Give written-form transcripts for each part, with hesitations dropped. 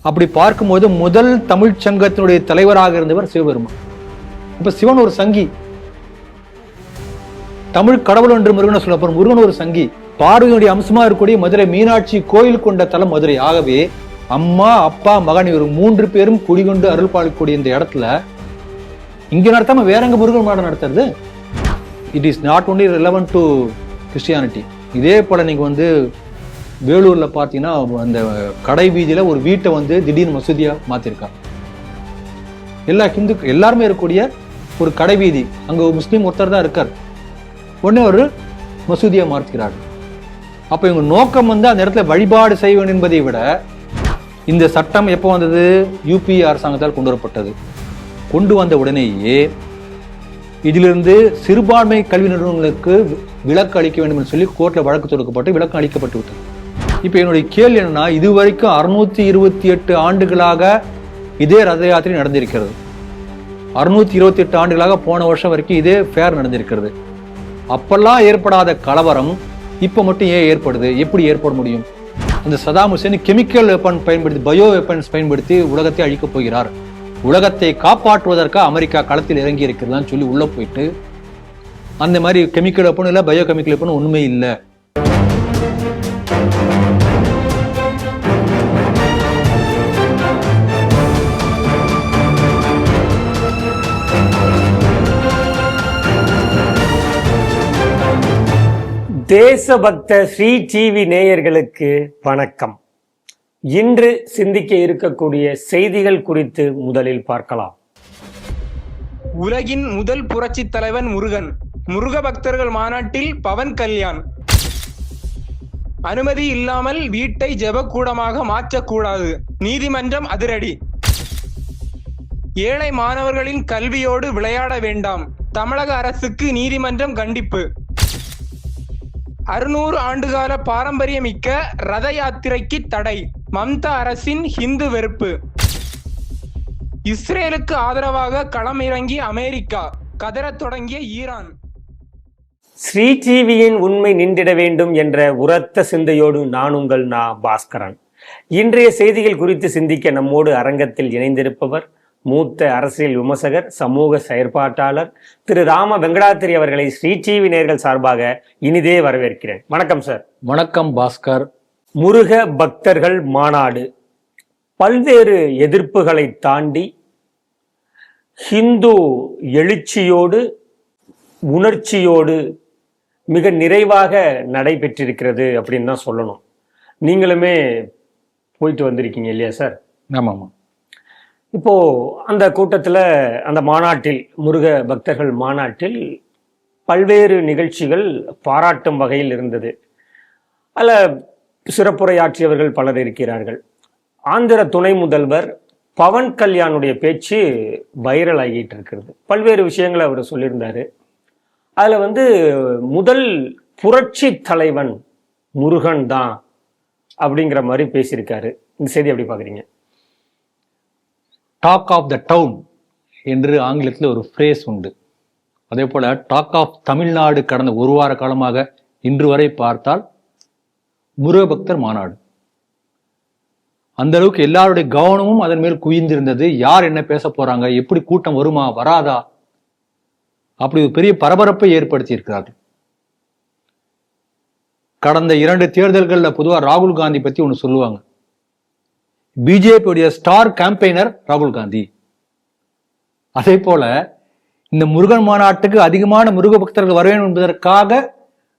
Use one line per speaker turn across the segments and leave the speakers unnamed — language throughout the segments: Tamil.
அப்படி பார்க்கும்போது முதல் தமிழ் சங்கத்தினுடைய தலைவராக இருந்தவர் சிவபெருமான். இப்ப சிவன் ஒரு சங்கி, தமிழ் கடவுள் என்று முருகனை சொல்லப்படும் முருகன் ஒரு சங்கி. பார்வையுடைய அம்சமா இருக்கக்கூடிய மதுரை மீனாட்சி கோயில் கொண்ட தலம் மதுரை. ஆகவே அம்மா அப்பா மகன் இவர் 3 பேரும் குடிகொண்டு அருள் பாலிக்கூடிய இந்த இடத்துல இங்க நடத்தாம வேற எங்க முருகன் மாடம் நடத்துறது? It is not only relevant to Christianity. இதே போல நீங்க வேலூர்ல பாத்தீங்கன்னா அந்த கடை வீதியில ஒரு வீட்டை திடீர்னு மசூதியா மாத்திருக்காங்க. எல்லா எல்லாருமே இருக்கக்கூடிய ஒரு கடை வீதி, அங்க முஸ்லீம் ஒருத்தர் தான் இருக்கார், உடனே ஒரு மசூதியா மாற்றுகிறார். அப்ப இவங்க நோக்கம் அந்த இடத்துல வழிபாடு செய்ய வேண்டும் என்பதை விட, இந்த சட்டம் எப்போ வந்தது? யூபி அரசாங்கத்தால் கொண்டு வரப்பட்டது. கொண்டு வந்த உடனேயே இதிலிருந்து சிறுபான்மை கல்வி நிறுவனங்களுக்கு விலக்கு அளிக்க வேண்டும் என்று சொல்லி கோர்ட்ல வழக்கு தொடுக்கப்பட்டு விலக்கு அளிக்கப்பட்டு விட்டது. இப்ப என்னுடைய கேள்வி என்னன்னா, இதுவரைக்கும் 628 ஆண்டுகளாக இதே ரத யாத்திரை நடந்திருக்கிறது. 628 ஆண்டுகளாக போன வருஷம் வரைக்கும் இதே ஃபேர் நடந்திருக்கிறது. அப்பெல்லாம் ஏற்படாத கலவரம் இப்ப மட்டும் ஏன் ஏற்படுது? எப்படி ஏற்பட முடியும்? அந்த சதாம் ஹுசேன் கெமிக்கல் வெப்பன் பயன்படுத்தி, பயோ வெப்பன்ஸ் பயன்படுத்தி உலகத்தை அழிக்கப் போகிறார், உலகத்தை காப்பாற்றுவதற்காக அமெரிக்கா களத்தில் இறங்கி இருக்கிறதான்னு சொல்லி உள்ள போயிட்டு அந்த மாதிரி கெமிக்கல் வெப்பன் இல்லை, பயோ கெமிக்கல் வெப்பன் உண்மை இல்லை.
தேசபக்த ஸ்ரீ டிவி நேயர்களுக்கு வணக்கம். இன்று சிந்திக்க இருக்கக்கூடிய செய்திகள் குறித்து முதலில் பார்க்கலாம்.
உலகின் முதல் புரட்சி தலைவன் முருகன். முருக பக்தர்கள் மாநாட்டில் பவன் கல்யாண். அனுமதி இல்லாமல் வீட்டை ஜெபக்கூடமாக மாற்றக்கூடாது, நீதிமன்றம் அதிரடி. ஏழை மாணவர்களின் கல்வியோடு விளையாட வேண்டாம், தமிழக அரசுக்கு நீதிமன்றம் கண்டிப்பு. 600 ஆண்டுகால பாரம்பரியமிக்க ரத யாத்திரைக்கு தடை, மம்தா அரசின் ஹிந்து வெறுப்பு. இஸ்ரேலுக்கு ஆதரவாக களமிறங்கி அமெரிக்கா, கதறத் தொடங்கிய ஈரான்.
ஸ்ரீ டிவியின் உண்மை நின்றிட வேண்டும் என்ற உரத்த சிந்தையோடு நான் உங்கள் பாஸ்கரன். இன்றைய செய்திகள் குறித்து சிந்திக்க நம்மோடு அரங்கத்தில் இணைந்திருப்பவர் மூத்த அரசியல் விமர்சகர், சமூக செயற்பாட்டாளர் திரு ராம வெங்கடாத்திரி அவர்களை ஸ்ரீ டிவி நேயர்கள் சார்பாக இனிதே வரவேற்கிறேன். வணக்கம் சார்.
வணக்கம் பாஸ்கர்.
முருக பக்தர்கள் மாநாடு பல்வேறு எதிர்ப்புகளை தாண்டி ஹிந்து எழுச்சியோடு உணர்ச்சியோடு மிக நிறைவாக நடைபெற்றிருக்கிறது அப்படின்னு தான் சொல்லணும். நீங்களுமே போயிட்டு வந்திருக்கீங்க இல்லையா சார்?
ஆமாம்.
இப்போ அந்த கூட்டத்தில், அந்த மாநாட்டில், முருக பக்தர்கள் மாநாட்டில் பல்வேறு நிகழ்ச்சிகள் பாராட்டும் வகையில் இருந்தது. அதில் சிறப்புரையாற்றியவர்கள் பலர் இருக்கிறார்கள். ஆந்திர துணை முதல்வர் பவன் கல்யாணுடைய பேச்சு வைரல் ஆகிட்டு இருக்கிறது. பல்வேறு விஷயங்களை அவர் சொல்லியிருந்தாரு. அதில் முதல் புரட்சி தலைவன் முருகன் தான் அப்படிங்கிற மாதிரி பேசியிருக்காரு. இந்த செய்தி எப்படி பார்க்குறீங்க?
டாக் ஆஃப் த டவுன் என்று ஆங்கிலத்தில் ஒரு ஃப்ரேஸ் உண்டு. அதே போல டாக் ஆஃப் தமிழ்நாடு கடந்த ஒரு வார காலமாக இன்று வரை பார்த்தால் முருகபக்தர் மாநாடு. அந்த அளவுக்கு எல்லாருடைய கவனமும் அதன் மேல் குவிந்திருந்தது. யார் என்ன பேச போறாங்க, எப்படி கூட்டம் வருமா வராதா, அப்படி ஒரு பெரிய பரபரப்பை ஏற்படுத்தி இருக்கிறார்கள். கடந்த 2 தேர்தல்களில் பொதுவாக ராகுல் காந்தி பத்தி ஒன்று சொல்லுவாங்க. பிஜேபியுடைய ஸ்டார் கேம்பெயினர் ராகுல் காந்தி. அதே போல இந்த முருகன் மாநாட்டுக்கு அதிகமான முருக பக்தர்கள் வர வேண்டும் என்பதற்காக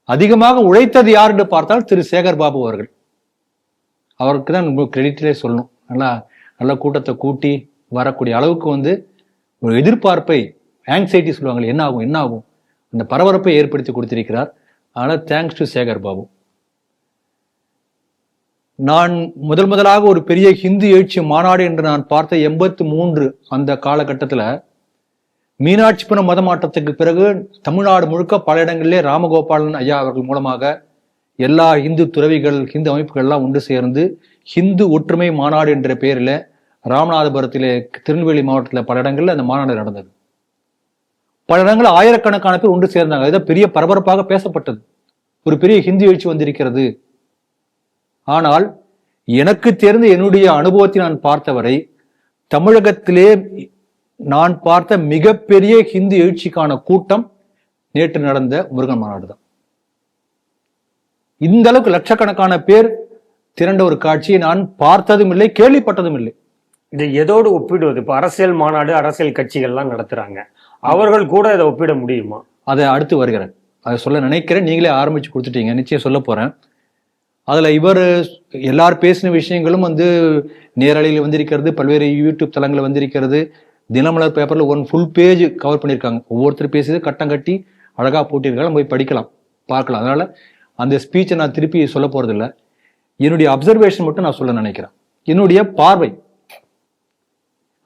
அதிகமாக உழைத்தது யார் என்று பார்த்தால் திரு சேகர் பாபு அவர்கள். அவருக்கு தான் கிரெடிட்டிலே சொல்லணும். நல்லா கூட்டத்தை கூட்டி வரக்கூடிய அளவுக்கு ஒரு எதிர்பார்ப்பை, ஆங்ஸைட்டி சொல்லுவாங்க, என்ன ஆகும் அந்த பரபரப்பை ஏற்படுத்தி கொடுத்திருக்கிறார். அதனால தேங்க்ஸ் டு சேகர் பாபு. நான் முதலாக ஒரு பெரிய ஹிந்து எழுச்சி மாநாடு என்று நான் பார்த்த 83 அந்த காலகட்டத்தில் மீனாட்சிபுரம் மத மாற்றத்துக்கு பிறகு தமிழ்நாடு முழுக்க பல இடங்களிலே ராமகோபாலன் ஐயா அவர்கள் மூலமாக எல்லா இந்து துறவிகள், ஹிந்து அமைப்புகள்லாம் ஒன்று சேர்ந்து ஹிந்து ஒற்றுமை மாநாடு என்ற பெயரில் ராமநாதபுரத்திலே, திருநெல்வேலி மாவட்டத்தில் பல இடங்கள்ல அந்த மாநாடு நடந்தது. பல இடங்களில் ஆயிரக்கணக்கான பேர் ஒன்று சேர்ந்தாங்க. இதை பெரிய பரபரப்பாக பேசப்பட்டது. ஒரு பெரிய ஹிந்து எழுச்சி வந்திருக்கிறது. ஆனால் எனக்கு தெரிந்த என்னுடைய அனுபவத்தை நான் பார்த்தவரை தமிழகத்திலே நான் பார்த்த மிகப்பெரிய ஹிந்து எழுச்சிக்கான கூட்டம் நேற்று நடந்த முருகன் மாநாடு தான். இந்த அளவுக்கு லட்சக்கணக்கான பேர் திரண்ட ஒரு காட்சியை நான் பார்த்ததும் இல்லை, கேள்விப்பட்டதும் இல்லை.
இது எதோடு ஒப்பிடுவது? இப்ப அரசியல் மாநாடு, அரசியல் கட்சிகள்லாம் நடத்துறாங்க, அவர்கள் கூட இதை ஒப்பிட முடியுமா?
அதை அடுத்து வருகிறேன், அதை சொல்ல நினைக்கிறேன். நீங்களே ஆரம்பிச்சு கொடுத்துட்டீங்க, நிச்சயம் சொல்ல போறேன். அதுல இவர் எல்லாரும் பேசின விஷயங்களும் நேரலையில் வந்திருக்கிறது, பல்வேறு யூடியூப் தளங்களில் வந்திருக்கிறது, தினமலர் பேப்பர்ல ஒன் ஃபுல் பேஜ் கவர் பண்ணியிருக்காங்க. ஒவ்வொருத்தர் பேசியது கட்டம் கட்டி அழகா போட்டிருக்காங்க, போய் படிக்கலாம், பார்க்கலாம். அதனால அந்த ஸ்பீச்சை நான் திருப்பி சொல்ல போறது இல்லை. என்னுடைய அப்சர்வேஷன் மட்டும் நான் சொல்ல நினைக்கிறேன், என்னுடைய பார்வை.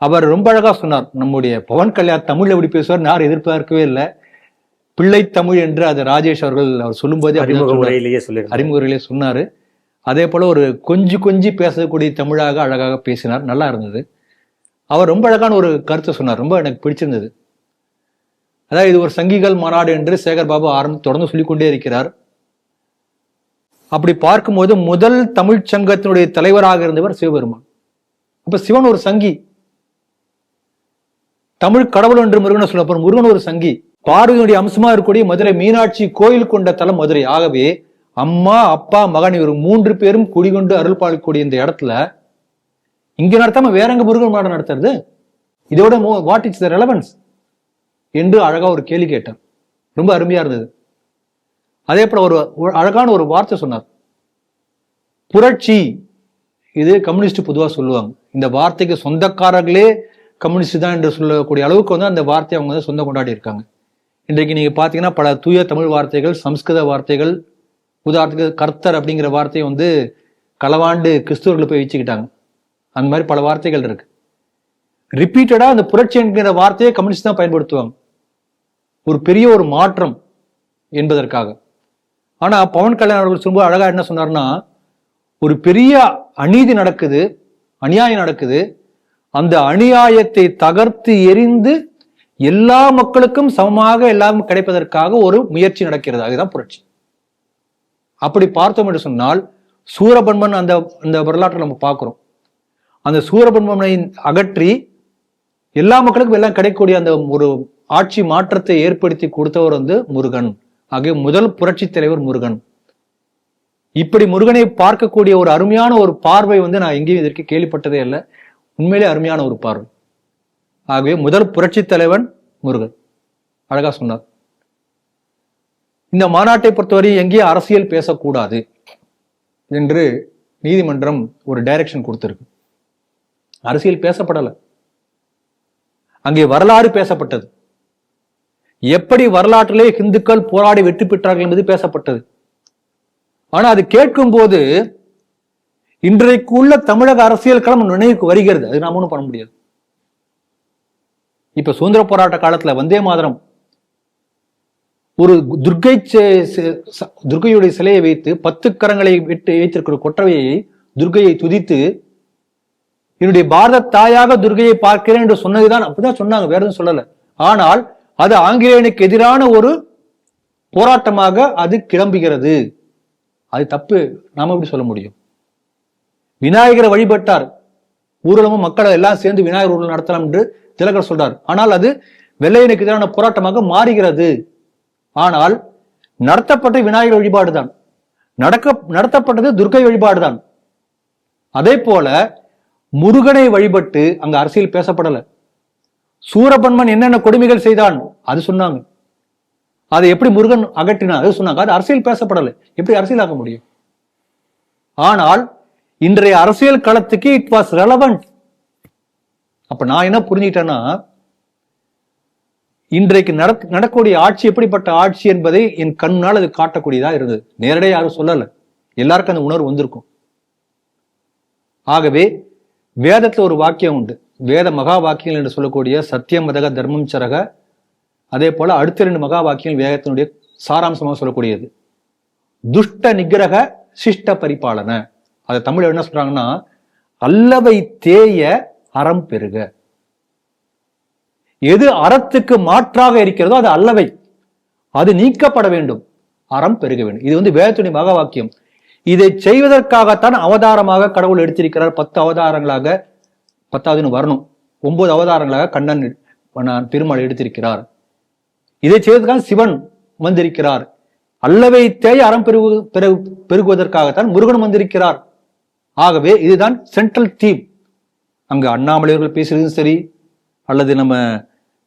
அவர் ரொம்ப அழகா சொன்னார், நம்முடைய பவன் கல்யாண் தமிழ் எப்படி பேசுவார் யாரும் எதிர்பார்க்கவே இல்லை. பிள்ளை தமிழ் என்று அது ராஜேஷ் அவர்கள் அவர் சொல்லும்போதே அறிமுக உரையிலேயே சொன்னாரு. அதே போல ஒரு கொஞ்சி பேசக்கூடிய தமிழாக அழகாக பேசினார், நல்லா இருந்தது. அவர் ரொம்ப அழகான ஒரு கருத்தை சொன்னார், ரொம்ப எனக்கு பிடிச்சிருந்தது. அதாவது இது ஒரு சங்கிகள் மாநாடு என்று சேகர் பாபு தொடர்ந்து சொல்லிக்கொண்டே இருக்கிறார். அப்படி பார்க்கும்போது முதல் தமிழ் சங்கத்தினுடைய தலைவராக இருந்தவர் சிவபெருமான். அப்ப சிவன் ஒரு சங்கி, தமிழ் கடவுள் என்று முருகனை சொல்லப்போம், முருகன் ஒரு சங்கி. பார்வையுடைய அம்சமா இருக்கக்கூடிய மதுரை மீனாட்சி கோயில் கொண்ட தலம் மதுரை. ஆகவே அம்மா அப்பா மகன் இவர் 3 பேரும் குடிகொண்டு அருள் பாலிக்கூடிய இந்த இடத்துல இங்க நடத்தாம வேற எங்க முருகன் மாநாடு நடத்துறது? இதோட வாட் இஸ் த ரெலவன்ஸ் என்று அழகா ஒரு கேள்வி கேட்டார், ரொம்ப அருமையா இருந்தது. அதே போல ஒரு அழகான ஒரு வார்த்தை சொன்னார், புரட்சி. இது கம்யூனிஸ்ட் பொதுவா சொல்லுவாங்க, இந்த வார்த்தைக்கு சொந்தக்காரர்களே கம்யூனிஸ்ட் தான் என்று சொல்லக்கூடிய அளவுக்கு அந்த வார்த்தையை அவங்க சொந்தம் கொண்டாடி இருக்காங்க. இன்றைக்கு நீங்க பாத்தீங்கன்னா பல தூய தமிழ் வார்த்தைகள், சம்ஸ்கிருத வார்த்தைகள், உதாரணத்துக்கு கர்த்தர் அப்படிங்கிற வார்த்தையை களவாண்டு கிறிஸ்துவர்களை போய் வச்சுக்கிட்டாங்க. அந்த மாதிரி பல வார்த்தைகள் இருக்கு. ரிப்பீட்டடா அந்த புரட்சி என்கிற வார்த்தையை கம்யூனிஸ்ட் தான் பயன்படுத்துவாங்க, ஒரு பெரிய ஒரு மாற்றம் என்பதற்காக. ஆனா பவன் கல்யாண் அவர்கள் சொல்லும்போது அழகா என்ன சொன்னார்னா, ஒரு பெரிய அநீதி நடக்குது, அநியாயம் நடக்குது, அந்த அநியாயத்தை தகர்த்து எரிந்து எல்லா மக்களுக்கும் சமமாக எல்லாம் கிடைப்பதற்காக ஒரு முயற்சி நடக்கிறது, அதுதான் புரட்சி. அப்படி பார்த்தோம் என்று சொன்னால் சூரபன்மன் அந்த வரலாற்றை நம்ம பார்க்கிறோம். அந்த சூரபன்மனை அகற்றி எல்லா மக்களுக்கும் எல்லாம் கிடைக்கக்கூடிய அந்த ஒரு ஆட்சி மாற்றத்தை ஏற்படுத்தி கொடுத்தவர் முருகன். ஆகிய முதல் புரட்சி தலைவர் முருகன். இப்படி முருகனை பார்க்கக்கூடிய ஒரு அருமையான ஒரு பார்வை நான் எங்கேயும் இதற்கு கேள்விப்பட்டதே இல்லை, உண்மையிலே அருமையான ஒரு பார்வை. ஆகவே முதல் புரட்சி தலைவன் முருகன், அழகா சொன்னார். இந்த மாநாட்டை பொறுத்தவரை எங்கேயும் அரசியல் பேசக்கூடாது என்று நீதிமன்றம் ஒரு டைரக்ஷன் கொடுத்திருக்கு. அரசியல் பேசப்படல, அங்கே வரலாறு பேசப்பட்டது. எப்படி வரலாற்றிலே இந்துக்கள் போராடி வெற்றி பெற்றார்கள் என்பது பேசப்பட்டது. ஆனா அது கேட்கும் போது இன்றைக்கு உள்ள தமிழக அரசியல் களம் நினைவுக்கு வருகிறது, அது நாம ஒன்றும் பண்ண முடியாது. இப்ப சுதந்திர போராட்ட காலத்துல வந்தே மாதரம் ஒரு துர்க்கையுடைய சிலையை வைத்து 10 கரங்களை விட்டு வைத்திருக்கிற கொற்றவையை துர்க்கையை துதித்து என்னுடைய பாரத தாயாக துர்க்கையை பார்க்கிறேன் என்று சொன்னதுதான், அப்படிதான் சொன்னாங்க, வேற எதுவும் சொல்லல. ஆனால் அது ஆங்கிலேயனுக்கு எதிரான ஒரு போராட்டமாக அது கிளம்புகிறது, அது தப்பு. நாம எப்படி சொல்ல முடியும்? விநாயகரை வழிபட்டார், ஊர்வலமும் மக்களை எல்லாம் சேர்ந்து விநாயகர் ஊர்வலம் நடத்தலாம் என்று திலகர் சொல்றார். ஆனால் அது வெள்ளையனுக்கு எதிரான போராட்டமாக மாறுகிறது. ஆனால் நடத்தப்பட்ட விநாயகர் வழிபாடுதான், நடத்தப்பட்டது துர்க்கை வழிபாடுதான். அதே போல முருகனை வழிபட்டு அங்க அரசியல் பேசப்படல. சூரபன்மன் என்னென்ன கொடுமைகள் செய்தான் அது சொன்னாங்க, அதை எப்படி முருகன் அகற்றினான் அது சொன்னாங்க. அது அரசியல் பேசப்படலை, எப்படி அரசியலாக்க முடியும்? ஆனால் இன்றைய அரசியல் களத்துக்கு இட் வாஸ் ரெலவென்ட். அப்ப நான் என்ன புரிஞ்சுக்கிட்டேன்னா, இன்றைக்கு நடக்கக்கூடிய ஆட்சி எப்படிப்பட்ட ஆட்சி என்பதை என் கண்ணால் அது காட்டக்கூடியதா இருந்தது. நேரடியாக யாரும் சொல்லல, எல்லாருக்கும் அந்த உணர்வு வந்திருக்கும். ஆகவே வேதத்துல ஒரு வாக்கியம் உண்டு, வேத மகா வாக்கியங்கள் என்று சொல்லக்கூடிய சத்தியம் மதக தர்மம் சரக. அதே போல அடுத்த 2 மகா வாக்கியங்கள் வேதத்தினுடைய சாராம்சமாக சொல்லக்கூடியது. துஷ்ட நிகிரக சிஷ்ட பரிபாலன. அதை தமிழ் என்ன சொல்றாங்கன்னா, அல்லவை தேய அறம் பெருக. எது அறத்துக்கு மாற்றாக இருக்கிறதோ அது அல்லவை, அது நீக்கப்பட வேண்டும், அறம் பெருக வேண்டும். இது வேதத்துடைய மகா வாக்கியம். இதை செய்வதற்காகத்தான் அவதாரமாக கடவுள் எடுத்திருக்கிறார். 10 அவதாரங்களாக, 10வது வரணும், 9 அவதாரங்களாக கண்ணன் பெருமாள் எடுத்திருக்கிறார். இதை செய்வதற்காக சிவன் வந்திருக்கிறார். அல்லவை தேய அறம் பெருகுவதற்காகத்தான் முருகன் வந்திருக்கிறார். ஆகவே இதுதான் சென்ட்ரல் தீம். அங்க அண்ணாமலையர்கள் பேசுறதும் சரி, அல்லது நம்ம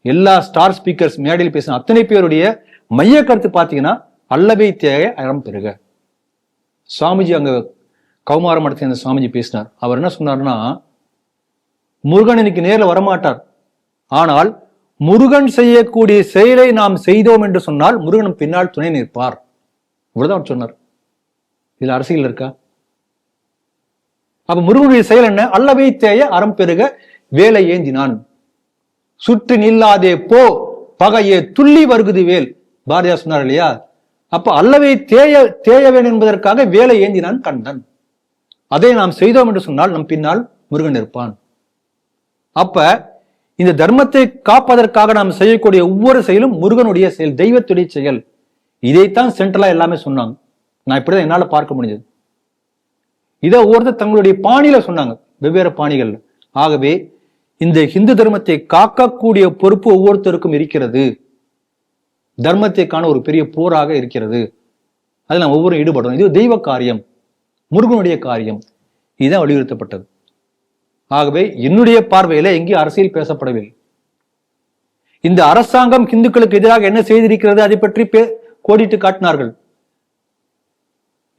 எல்லா ஸ்டார் ஸ்பீக்கர்ஸ் மேடையில் பேசின அத்தனை பேருடைய மைய கருத்து பார்த்தீங்கன்னா அல்லவை தேய அறம் பெருக. சுவாமிஜி அங்க கௌமார மடத்தில் அந்த சுவாமிஜி பேசினார். அவர் என்ன சொன்னார்னா, முருகன் இன்னைக்கு நேரில் வரமாட்டார், ஆனால் முருகன் செய்யக்கூடிய செயலை நாம் செய்தோம் என்று சொன்னால் முருகன் பின்னால் துணை நிற்பார். இவ்வளவுதான் சொன்னார். இதுல அரசியல் இருக்கா? அப்ப முருகனுடைய செயல் என்ன? அல்லவை தேய அறம் பெருக வேலை ஏந்தினான், சுற்றி நில்லாதே போ பகையே துள்ளி வருகுது வேல். பாரதியார் சொன்னார் இல்லையா? அப்ப அல்லவை தேயவேன் என்பதற்காக வேலை ஏந்தினான் கண்ணன். அதை நாம் செய்தோம் என்று சொன்னால் நம் பின்னால் முருகன் இருப்பான். அப்ப இந்த தர்மத்தை காப்பதற்காக நாம் செய்யக்கூடிய ஒவ்வொரு செயலும் முருகனுடைய செயல், தெய்வத்துடைய செயல். இதைத்தான் சென்ட்ரலா எல்லாமே சொன்னாங்க. நான் இப்படிதான் என்னால பார்க்க முடிஞ்சது. இதை ஒவ்வொருத்தர் தங்களுடைய பாணியில சொன்னாங்க, வெவ்வேறு பாணிகள். ஆகவே இந்த ஹிந்து தர்மத்தை காக்கக்கூடிய பொறுப்பு ஒவ்வொருத்தருக்கும் இருக்கிறது. தர்மத்தைக்கான ஒரு பெரிய போராக இருக்கிறது. அதில் நாம் ஒவ்வொரு ஈடுபடணும். இது தெய்வ காரியம், முருகனுடைய காரியம். இதுதான் வலியுறுத்தப்பட்டது. ஆகவே என்னுடைய பார்வையில எங்கேயும் அரசியல் பேசப்படவில்லை. இந்த அரசாங்கம் இந்துக்களுக்கு எதிராக என்ன செய்திருக்கிறது அதை பற்றி கோடிட்டு காட்டினார்கள்.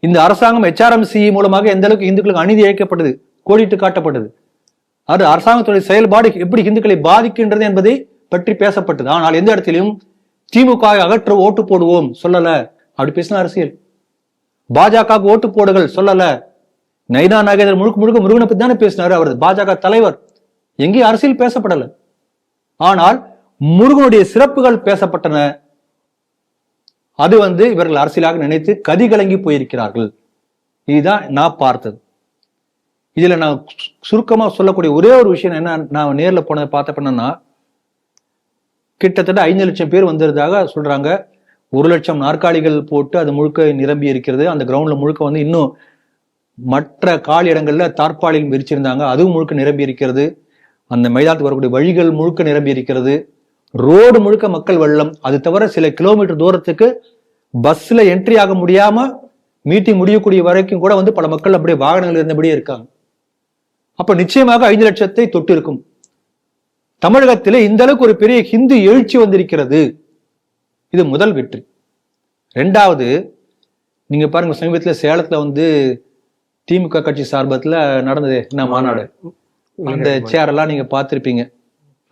இந்த அரசாங்கம் HRMC மூலமாக எந்த அளவுக்கு இந்துக்களுக்கு அநீதி இழைக்கப்பட்டது கோடிட்டு காட்டப்பட்டது. அது அரசாங்கத்துடைய செயல்பாடு எப்படி இந்துக்களை பாதிக்கின்றது என்பதை பற்றி பேசப்பட்டது. ஆனால் எந்த இடத்திலும் திமுக அகற்ற ஓட்டு போடுவோம் சொல்லல. அப்படி பேசின அரசியல். பாஜக ஓட்டு போடுகள் சொல்லல. நைனா நாகேந்திரன் முழுக்க முருகனை பத்தி தானே பேசினாரு. அவர் பாஜக தலைவர். எங்கேயும் அரசியல் பேசப்படல. ஆனால் முருகனுடைய சிறப்புகள் பேசப்பட்டன. அது இவர்கள் அரசியலாக நினைத்து கதி கலங்கி போயிருக்கிறார்கள். இதுதான் நான் பார்த்தது. இதுல நான் சுருக்கமா சொல்லக்கூடிய ஒரே ஒரு விஷயம் என்ன, நான் நேர்ல போனதை பார்த்தப்பன்னா கிட்டத்தட்ட 5 லட்சம் பேர் வந்திருந்ததாக சொல்றாங்க. 1 லட்சம் நாற்காலிகள் போட்டு அது முழுக்க நிரம்பி இருக்கிறது. அந்த கிரவுண்ட்ல முழுக்க இன்னும் மற்ற காலி இடங்கள்ல தார்பாலில் விரிச்சிருந்தாங்க, அதுவும் முழுக்க நிரம்பி இருக்கிறது. அந்த மைதானத்துக்கு வரக்கூடிய வழிகள் முழுக்க நிரம்பி இருக்கிறது. ரோடு முழுக்க மக்கள் வெள்ளம். அது தவிர சில கிலோமீட்டர் தூரத்துக்கு பஸ்ல என்ட்ரி ஆக முடியாம மீட்டிங் முடியக்கூடிய வரைக்கும் கூட பல மக்கள் அப்படியே வாகனங்கள் இருந்தபடியே இருக்காங்க. அப்ப நிச்சயமாக 5 லட்சத்தை தொட்டு இருக்கும். தமிழகத்திலே இந்த அளவுக்கு ஒரு பெரிய ஹிந்து எழுச்சி வந்திருக்கிறது. இது முதல் வெற்றி. 2வது, நீங்க பாருங்க, சமீபத்துல சேலத்துல திமுக கட்சி சார்பத்துல நடந்தது என்ன மாநாடு, அந்த சேரெல்லாம் நீங்க பார்த்திருப்பீங்க,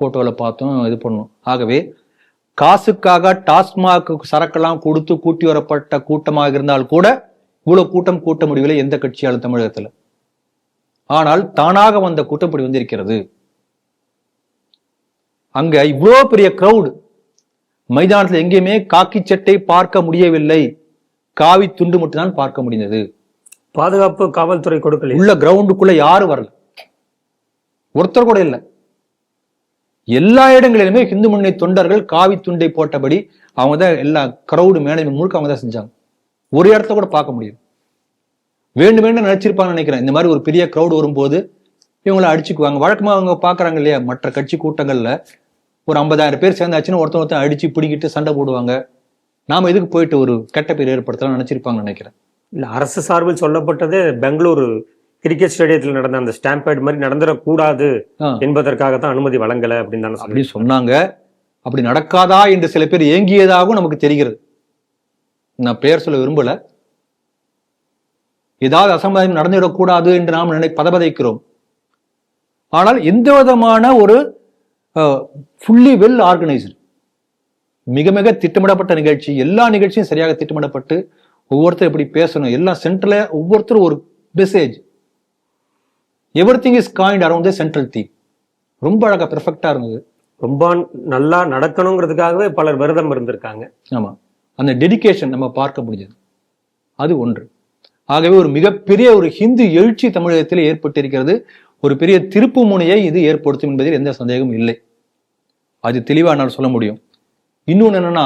போட்டோல பார்த்தோம், இது பண்ணும். ஆகவே காசுக்காக டாஸ்மாக் சரக்கெல்லாம் கொடுத்து கூட்டி வரப்பட்ட கூட்டமாக இருந்தால் கூட இவ்வளவு கூட்டம் கூட்ட முடியவில்லை எந்த கட்சியாலும் தமிழகத்துல. ஆனால் தானாக வந்த கூட்டம் இப்படி வந்திருக்கிறது. அங்க இவ்வளவு பெரிய கிரௌடு. மைதானத்துல எங்கேயுமே காக்கி சட்டை பார்க்க முடியவில்லை, காவி துண்டு மட்டும் தான் பார்க்க முடிந்தது.
பாதுகாப்பு காவல்துறை கொடுக்கல.
உள்ள கிரவுண்டுக்குள்ள யாரும் வரல, ஒருத்தர் கூட இல்லை. எல்லா இடங்களிலுமே இந்து முன்னணி தொண்டர்கள் காவி துண்டை போட்டபடி அவங்க தான் எல்லா கிரௌடு மேனேஜ்மெண்ட் முழுக்க அவங்க தான் செஞ்சாங்க. ஒரு இடத்த கூட பார்க்க முடியும். வேண்டும் நினைச்சிருப்பாங்கன்னு நினைக்கிறேன். இந்த மாதிரி ஒரு பெரிய கிரௌடு வரும்போது இவங்களை அடிச்சுக்குவாங்க. வழக்கமா அவங்க பாக்குறாங்க இல்லையா, மற்ற கட்சி கூட்டங்கள்ல ஒரு 50,000 பேர் சேர்ந்தாச்சுன்னா ஒருத்தன் அடிச்சு பிடிக்கிட்டு சண்டை போடுவாங்க. நாம இதுக்கு போயிட்டு ஒரு கெட்ட பேர் ஏற்படுத்தலாம் நினைச்சிருப்பாங்கன்னு நினைக்கிறேன்.
இல்ல, அரசு சார்பில் சொல்லப்பட்டது பெங்களூரு கிரிக்கெட் ஸ்டேடியத்தில் நடந்த அந்த ஸ்டாம்பேட் மாதிரி நடந்துடக்கூடாது என்பதற்காகத்தான் அனுமதி வழங்கல அப்படின்னு
அப்படி சொன்னாங்க. அப்படி நடக்காதா என்று சில பேர் ஏங்கியதாகவும் நமக்கு தெரிகிறது. நான் பெயர் சொல்ல விரும்பல. ஏதாவது அசம்பாவிதம் நடந்துவிடக்கூடாது என்று நாம் பதபதைக்கிறோம். ஆனால் எந்த விதமான ஒரு ஃபுல்லி வெல் ஆர்கனைஸ்டு, மிக மிக திட்டமிடப்பட்ட நிகழ்ச்சி, எல்லா நிகழ்ச்சியும் சரியாக திட்டமிடப்பட்டு ஒவ்வொருத்தரும் எப்படி பேசணும், எல்லாம் சென்ட்ரல ஒவ்வொருத்தரும் ஒரு message. Everything is coined around the central theme. ரொம்ப அழகா பெர்ஃபெக்டா இருந்தது.
ரொம்ப நல்லா நடக்கணுங்கிறதுக்காகவே பலர் விரதம் இருந்திருக்காங்க.
ஆமா, அந்த டெடிகேஷன் நம்ம பார்க்க முடிஞ்சது. அது ஒன்று. ஆகவே ஒரு மிகப்பெரிய ஒரு ஹிந்து எழுச்சி தமிழகத்தில் ஏற்பட்டிருக்கிறது. ஒரு பெரிய திருப்பு முனையை இது ஏற்படுத்தும் என்பதில் எந்த சந்தேகமும் இல்லை. அது தெளிவா நான் சொல்ல முடியும். இன்னொன்னு என்னன்னா,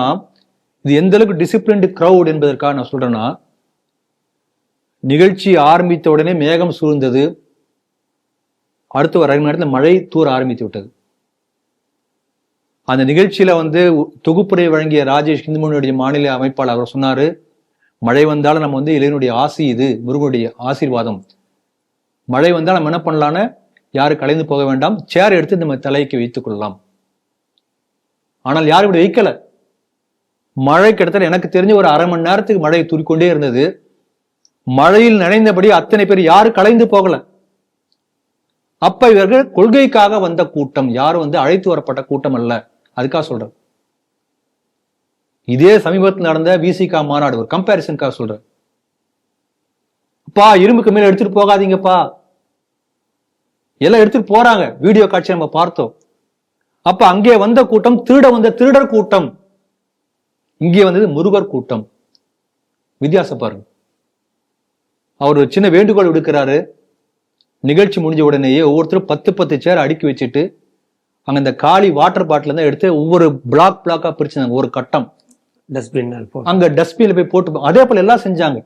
இது எந்த அளவுக்கு டிசிப்ளின்டு கிரௌட் என்பதற்காக நான் சொல்றேன்னா, நிகழ்ச்சி ஆரம்பித்த உடனே மேகம் சூழ்ந்தது. அடுத்து ஒரு 2 மணி நேரத்தில் மழை தூர ஆரம்பித்து விட்டது. அந்த நிகழ்ச்சியில தொகுப்புரை வழங்கிய ராஜேஷ், இந்து முன்னணியுடைய மாநில அமைப்பாளர், அவர் சொன்னாரு, மழை வந்தாலும் நம்ம இளைஞனுடைய ஆசி, இது முருகனுடைய ஆசீர்வாதம், மழை வந்தால் நம்ம என்ன பண்ணலான்னு யாரும் கலைந்து போக வேண்டாம், சேர் எடுத்து நம்ம தலைக்கு வைத்துக் கொள்ளலாம். ஆனால் யாரும் இப்படி வைக்கல. மழை கிட்டத்தட்ட எனக்கு தெரிஞ்ச ஒரு 1/2 மணி நேரத்துக்கு மழை தூறிக்கொண்டே இருந்தது. மழையில் நனைந்தபடி அத்தனை பேர் யாரும் கலைந்து போகல. அப்ப இவர்கள் கொள்கைக்காக வந்த கூட்டம், யாரும் அழைத்து வரப்பட்ட கூட்டம் அல்ல. அதுக்காக சொல்றேன். இதே சமீபத்தில் நடந்த விசிகா மாநாடு ஒரு கம்பேரிசனுக்காக சொல்றேன். அப்பா இரும்புக்கு மேல எடுத்துட்டு போகாதீங்கப்பா, எல்லாம் எடுத்துட்டு போறாங்க. வீடியோ காட்சி நம்ம பார்த்தோம். அப்ப அங்கே வந்த கூட்டம் திருடர் கூட்டம், இங்கே வந்தது முருகர் கூட்டம். வித்தியாசம் பாருங்க. அவர் ஒரு சின்ன வேண்டுகோள் விடுக்கிறாரு. நிகழ்ச்சி முடிஞ்ச உடனேயே ஒவ்வொருத்தரும் 10 சேர் அடுக்கி வச்சுட்டு அங்க இந்த காலி வாட்டர் பாட்டில் தான் எடுத்து ஒவ்வொரு பிளாக்கா பிரிச்சாங்க. ஒரு கட்டம் அங்க டஸ்ட்பின்ல போய் போட்டு, அதே போல எல்லாம் செஞ்சாங்க.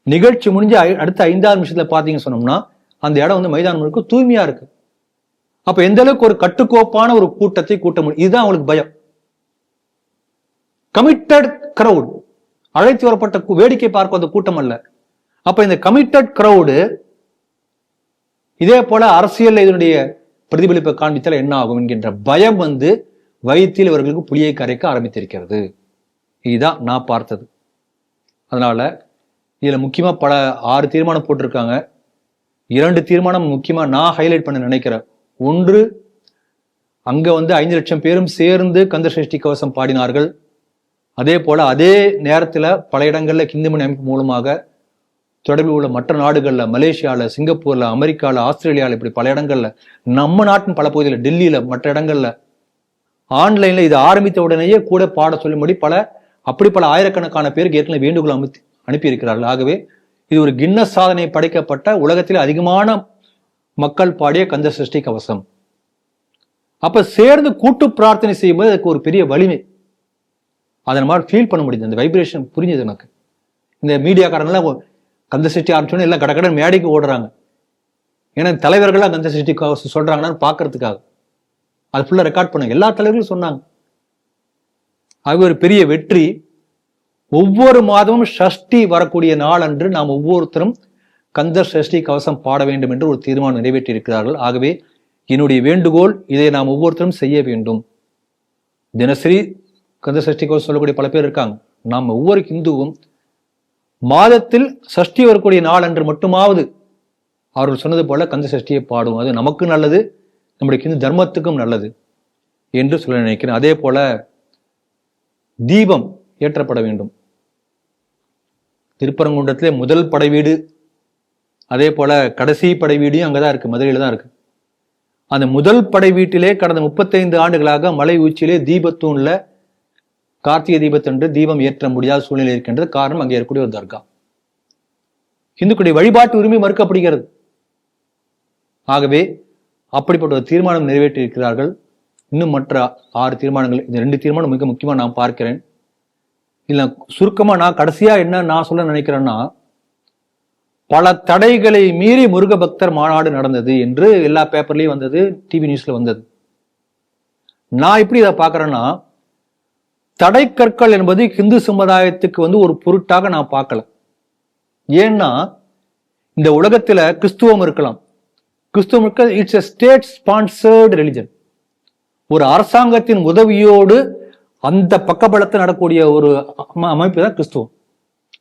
நிகழ்ச்சி முடிஞ்ச அடுத்த 5-6 நிமிஷத்துல பாத்தீங்கன்னு சொன்னோம்னா அந்த இடம் மைதானம் முழுக்க தூய்மையா இருக்கு. அப்ப எந்த அளவுக்கு ஒரு கட்டுக்கோப்பான ஒரு கூட்டத்தை கூட்ட முடியும். இதுதான் அவங்களுக்கு பயம். கமிட்டட் கிரவுட், அழைத்து வரப்பட்ட வேடிக்கை பார்க்க அந்த கூட்டம் அல்ல. அப்ப இந்த கமிட்டட் கிரவுடு இதே போல அரசியல் இதனுடைய பிரதிபலிப்பை காண்பித்தால் என்ன ஆகும் என்கின்ற பயம் வயிற்றில் இவர்களுக்கு புளியை கரைக்க ஆரம்பித்திருக்கிறது. இதுதான் நான் பார்த்தது. அதனால இதுல முக்கியமா 6 தீர்மானம் போட்டிருக்காங்க. 2 தீர்மானம் முக்கியமா நான் ஹைலைட் பண்ண நினைக்கிறேன். ஒன்று, அங்க 5 லட்சம் பேரும் சேர்ந்து கந்த சஷ்டி கவசம் பாடினார்கள். அதே போல அதே நேரத்துல பல இடங்கள்ல இந்துமணி அமைப்பு மூலமாக தொடர்பில் உள்ள மற்ற நாடுகள்ல, மலேசியால, சிங்கப்பூர்ல, அமெரிக்கால, ஆஸ்திரேலியால, இப்படி பல இடங்கள்ல, நம்ம நாட்டின் பல பகுதியில், டெல்லியில, மற்ற இடங்கள்ல ஆன்லைன்ல இது ஆரம்பித்த உடனேயே கூட பாட சொல்லும்படி பல ஆயிரக்கணக்கான பேருக்கு ஏற்கனவே வேண்டுகோள் அனுப்பி இருக்கிறார்கள். ஆகவே இது ஒரு கின்னஸ் சாதனை படைக்கப்பட்ட உலகத்தில் அதிகமான மக்கள் பாடிய கந்த சஷ்டி கவசம். அப்ப சேர்ந்து கூட்டு பிரார்த்தனை செய்யும்போது அதுக்கு ஒரு பெரிய வலிமை, அதை நம்ம ஃபீல் பண்ண முடியுது. அந்த வைப்ரேஷன் புரிஞ்சது எனக்கு. இந்த மீடியாக்காரங்களாம் கந்த சஷ்டி ஆரம்பிச்சோன்னு எல்லாம் கடை மேடைக்கு ஓடுறாங்க. ஏன்னா தலைவர்கள்லாம் கந்த சஷ்டி கவசம் சொல்றாங்கன்னு பாக்குறதுக்காக. அது ஃபுல்லா ரெக்கார்ட் பண்ணாங்க. எல்லா தலைவர்களும் சொன்னாங்க. அது ஒரு பெரிய வெற்றி. ஒவ்வொரு மாதமும் ஷஷ்டி வரக்கூடிய நாள் அன்று நாம் ஒவ்வொருத்தரும் கந்த சஷ்டி கவசம் பாட வேண்டும் என்று ஒரு தீர்மானம் நிறைவேற்றி இருக்கிறார்கள். ஆகவே என்னுடைய வேண்டுகோள், இதை நாம் ஒவ்வொருத்தரும் செய்ய வேண்டும். தினசரி கந்த சஷ்டி கவசம் சொல்லக்கூடிய பல பேர் இருக்காங்க. நாம் ஒவ்வொரு இந்துவும் மாதத்தில் சஷ்டி வரக்கூடிய நாள் அன்று மட்டுமாவது அவர்கள் சொன்னது போல கந்த சஷ்டியை பாடும். அது நமக்கு நல்லது, நம்முடைய இந்து தர்மத்துக்கும் நல்லது என்று சொல்ல நினைக்கிறேன். அதே போல தீபம் ஏற்றப்பட வேண்டும். திருப்பரங்குன்றத்திலே முதல் படை வீடு, அதே போல கடைசி படை வீடியும் அங்கதான் இருக்கு, மதுரையில தான் இருக்கு. அந்த முதல் படை வீட்டிலே கடந்த 35 ஆண்டுகளாக மலை உச்சியிலே தீபத்தூண்ல கார்த்திகை தீபத்தன்று தீபம் ஏற்ற முடியாத சூழ்நிலை இருக்கின்றது. காரணம், அங்கே இருக்கக்கூடிய ஒரு தர்கா. இந்துக்களுடைய வழிபாட்டு உரிமை மறுக்கப்படுகிறது. ஆகவே அப்படிப்பட்ட ஒரு தீர்மானம் நிறைவேற்றி இருக்கிறார்கள். இன்னும் மற்ற 6 தீர்மானங்கள், இந்த 2 தீர்மானம் மிக முக்கியமா நான் பார்க்கிறேன். இல்ல சுருக்கமா நான் கடைசியா என்ன நான் சொல்ல நினைக்கிறேன்னா, பல தடைகளை மீறி முருக பக்தர் மாநாடு நடந்தது என்று எல்லா பேப்பர்லயும் வந்தது, டிவி நியூஸ்ல வந்தது. நான் எப்படி இதை பார்க்கிறேன்னா, தடை கற்கள் என்பது இந்து சமுதாயத்துக்கு ஒரு பொருட்டாக நான் பார்க்கல. ஏன்னா இந்த உலகத்துல கிறிஸ்துவம் இருக்கலாம், கிறிஸ்துவம் இருக்க, it's a state sponsored religion. ஒரு அரசாங்கத்தின் உதவியோடு அந்த பக்கபலத்தை நடக்கூடிய ஒரு அமைப்பு தான் கிறிஸ்துவம்.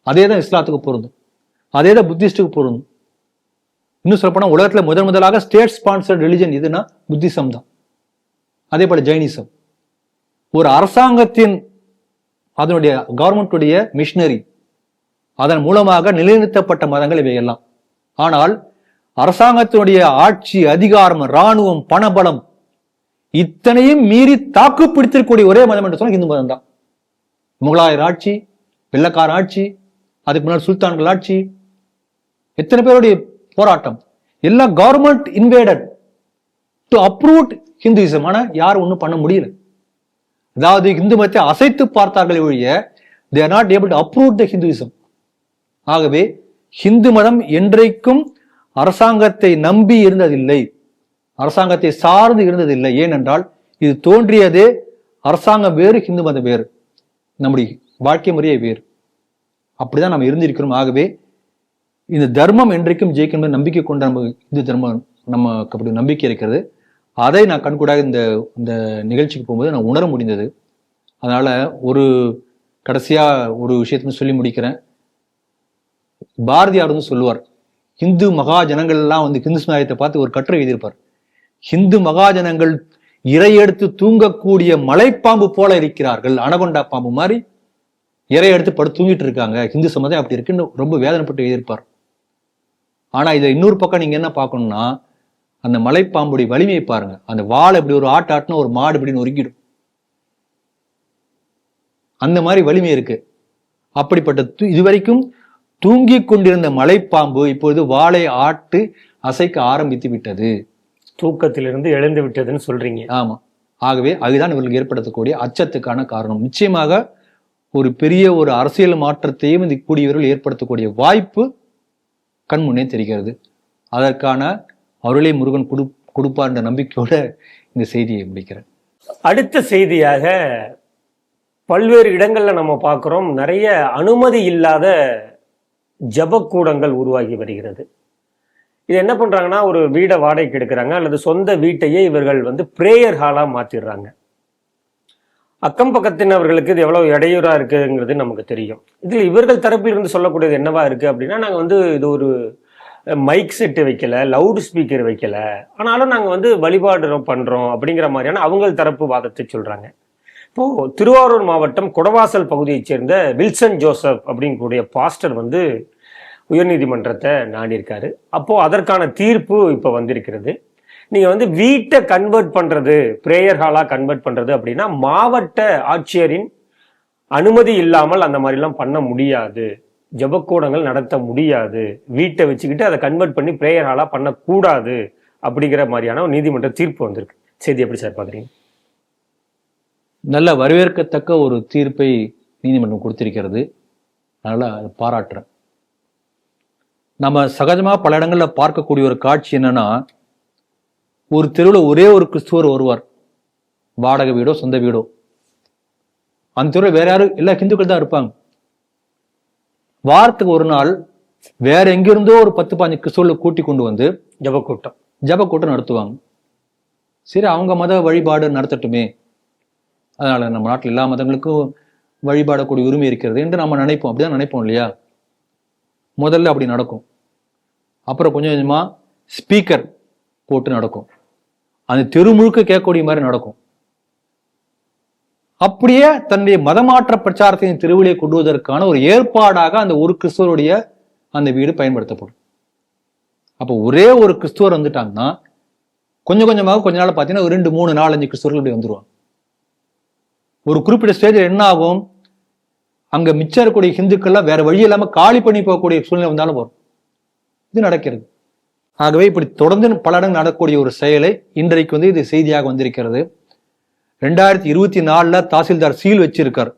அதே தான் இஸ்லாத்துக்கு பொருந்தும், அதே தான் புத்திஸ்டுக்கு பொருந்தும். இன்னும் சொல்லப்போனா உலகத்துல முதலாக ஸ்டேட் ஸ்பான்சர்டு ரிலிஜன் எதுனா புத்திசம் தான். அதே போல ஜெயினிசம் ஒரு அரசாங்கத்தின், அதனுடைய கவர்மெண்டுடைய மிஷினரி, அதன் மூலமாக நிலைநிறுத்தப்பட்ட மதங்கள் இவையெல்லாம். ஆனால் அரசாங்கத்தினுடைய ஆட்சி, அதிகாரம், இராணுவம், பணபலம் இத்தனையும் மீறி தாக்கு பிடித்திருக்கக்கூடிய ஒரே மதம் என்று சொன்னால் இந்து மதம் தான். முகலாயர் ஆட்சி, வெள்ளக்கார ஆட்சி, அதுக்கு முன்னால் சுல்தான்கள் ஆட்சி, எத்தனை பேருடைய போராட்டம், எல்லாம் government invaded to approve Hinduism. ஆனா யாரும் ஒன்றும் பண்ண முடியல. அதாவது இந்து மதத்தை அசைத்து பார்த்தார்கள் ஒழிய they are not able to uproot the Hinduism. ஆகவே ஹிந்து மதம் என்றைக்கும் அரசாங்கத்தை நம்பி இருந்ததில்லை, அரசாங்கத்தை சார்ந்து இருந்ததில்லை. ஏனென்றால் இது தோன்றியதே அரசாங்கம் வேறு, ஹிந்து மதம் வேறு, நம்முடைய வாழ்க்கை முறையே வேறு. அப்படிதான் நம்ம இருந்திருக்கிறோம். ஆகவே இந்த தர்மம் என்றைக்கும் ஜெயிக்கும் நம்பிக்கை கொண்ட நம்ம இந்து தர்மம் நமக்கு அப்படி நம்பிக்கை இருக்கிறது. அதை நான் கண்கூடாக இந்த நிகழ்ச்சிக்கு போகும்போது நான் உணர முடிந்தது. அதனால ஒரு கடைசியா ஒரு விஷயத்தையும் சொல்லி முடிக்கிறேன். பாரதியார் வந்து சொல்லுவார், இந்து மகாஜனங்கள் எல்லாம் வந்து ஹிந்து சமுதாயத்தை பார்த்து ஒரு கட்டுரை எழுதியிருப்பார். ஹிந்து மகாஜனங்கள் இரையெடுத்து தூங்கக்கூடிய மலைப்பாம்பு போல இருக்கிறார்கள், அனகொண்டா பாம்பு மாதிரி இரையெடுத்து படுத்து தூங்கிட்டு இருக்காங்க, ஹிந்து சமுதாயம் அப்படி இருக்குன்னு ரொம்ப வேதனைப்பட்டு எழுதியிருப்பார். ஆனா இதை இன்னொரு பக்கம் நீங்க என்ன பார்க்கணும்னா, அந்த மலைப்பாம்புடைய வலிமையை பாருங்க. அந்த வாழை இப்படி ஒரு ஆட்டுனா ஒரு மாடு இப்படின்னு ஒருக்கிடும், அந்த மாதிரி வலிமை இருக்கு. அப்படிப்பட்ட இதுவரைக்கும் தூங்கி கொண்டிருந்த மலைப்பாம்பு இப்பொழுது வாளை ஆட்டு அசைக்க ஆரம்பித்து விட்டது,
தூக்கத்திலிருந்து எழுந்து விட்டதுன்னு சொல்றீங்க.
ஆமா. ஆகவே அதுதான் இவர்களுக்கு ஏற்படுத்தக்கூடிய அச்சத்துக்கான காரணம். நிச்சயமாக ஒரு பெரிய ஒரு அரசியல் மாற்றத்தையும் இந்த கூடியவர்கள் ஏற்படுத்தக்கூடிய வாய்ப்பு கண்முன்னே தெரிகிறது. அதற்கான அருளை முருகன் கொடுப்பார் என்ற நம்பிக்கையோட இந்த செய்தியை முடிக்கிறேன்.
அடுத்த செய்தியாக பல்வேறு இடங்கள்ல நம்ம பார்க்கிறோம், நிறைய அனுமதி இல்லாத ஜபக்கூடங்கள் உருவாகி வருகிறது. இது என்ன பண்றாங்கன்னா, ஒரு வீடை வாடகைக்கு எடுக்கிறாங்க, அல்லது சொந்த வீட்டையே இவர்கள் வந்து பிரேயர் ஹாலா மாத்திடுறாங்க. அக்கம் பக்கத்தினவர்களுக்கு இது எவ்வளவு இடையூறா இருக்குங்கிறது நமக்கு தெரியும். இதில் இவர்கள் தரப்பில் இருந்து சொல்லக்கூடியது என்னவா இருக்கு அப்படின்னா, நாங்கள் வந்து இது ஒரு மைக் செட்டு வைக்கல, லவுட் ஸ்பீக்கர் வைக்கல, ஆனாலும் நாங்கள் வந்து வழிபாடு பண்றோம் அப்படிங்கிற மாதிரியான அவங்க தரப்பு வாதத்தை சொல்றாங்க. இப்போ திருவாரூர் மாவட்டம் குடவாசல் பகுதியைச் சேர்ந்த வில்சன் ஜோசப் அப்படிங்கக்கூடிய பாஸ்டர் வந்து உயர்நீதிமன்றத்தை நாடியிருக்காரு. அப்போ அதற்கான தீர்ப்பு இப்போ வந்திருக்கிறது. நீங்க வந்து வீட்டை கன்வெர்ட் பண்றது, பிரேயர் ஹாலா கன்வெர்ட் பண்றது அப்படின்னா மாவட்ட ஆட்சியரின் அனுமதி இல்லாமல் அந்த மாதிரிலாம் பண்ண முடியாது, ஜபக்கூடங்கள் நடத்த முடியாது, வீட்டை வச்சுக்கிட்டு அதை கன்வெர்ட் பண்ணி பிரேயர் ஹாலா பண்ணக்கூடாது அப்படிங்கிற மாதிரியான ஒரு நீதிமன்ற தீர்ப்பு வந்திருக்கு. செய்தி எப்படி சார் பாக்குறீங்க?
நல்ல வரவேற்கத்தக்க ஒரு தீர்ப்பை நீதிமன்றம் கொடுத்திருக்கிறது. அதனால அதை பாராட்டுறேன். நம்ம சகஜமா பல இடங்கள்ல பார்க்கக்கூடிய ஒரு காட்சி என்னன்னா, ஒரு தெருவில் ஒரே ஒரு கிறிஸ்துவர் வருவார், வாடகை வீடோ சொந்த வீடோ. அந்த தெருவில் வேற யாரும் எல்லா ஹிந்துக்கள் தான் இருப்பாங்க. வாரத்துக்கு ஒரு நாள் வேற எங்கிருந்தோ ஒரு 10-15 கிறிஸ்துவர்களை கூட்டி கொண்டு வந்து ஜபக்கூட்டம் நடத்துவாங்க. சரி, அவங்க மத வழிபாடு நடத்தட்டுமே, அதனால நம்ம நாட்டில் எல்லா மதங்களுக்கும் வழிபாடக்கூடிய உரிமை இருக்கிறது என்று நம்ம நினைப்போம். அப்படிதான் நினைப்போம் இல்லையா? முதல்ல அப்படி நடக்கும். அப்புறம் கொஞ்சம் கொஞ்சமா ஸ்பீக்கர் போட்டு நடக்கும், அந்த தெரு முழுக்க கேட்கக்கூடிய மாதிரி நடக்கும். அப்படியே தன்னுடைய மதமாற்ற பிரச்சாரத்தின் தெருவிலே கொண்டு வருவதற்கான ஒரு ஏற்பாடாக அந்த ஒரு கிறிஸ்துவருடைய அந்த வீடு பயன்படுத்தப்படும். அப்போ ஒரே ஒரு கிறிஸ்துவர் வந்துட்டாங்கன்னா கொஞ்சம் கொஞ்சமாக கொஞ்ச நாள் பார்த்தீங்கன்னா 2, 3, 4, 5 கிறிஸ்துவர்கள் இப்படி வந்துருவாங்க. ஒரு குறிப்பிட்ட ஸ்டேஜில் என்ன ஆகும், அங்க மிச்சம் இருக்கக்கூடிய ஹிந்துக்கள்லாம் வேற வழி இல்லாம காலி பண்ணி போகக்கூடிய சூழ்நிலை வந்தாலும் வரும். இது நடக்கிறது. ஆகவே இப்படி தொடர்ந்து பல இடங்கள் நடக்கக்கூடிய ஒரு செயலை இன்றைக்கு வந்து இது செய்தியாக வந்திருக்கிறது. 2024 தாசில்தார் சீல் வச்சிருக்கார்.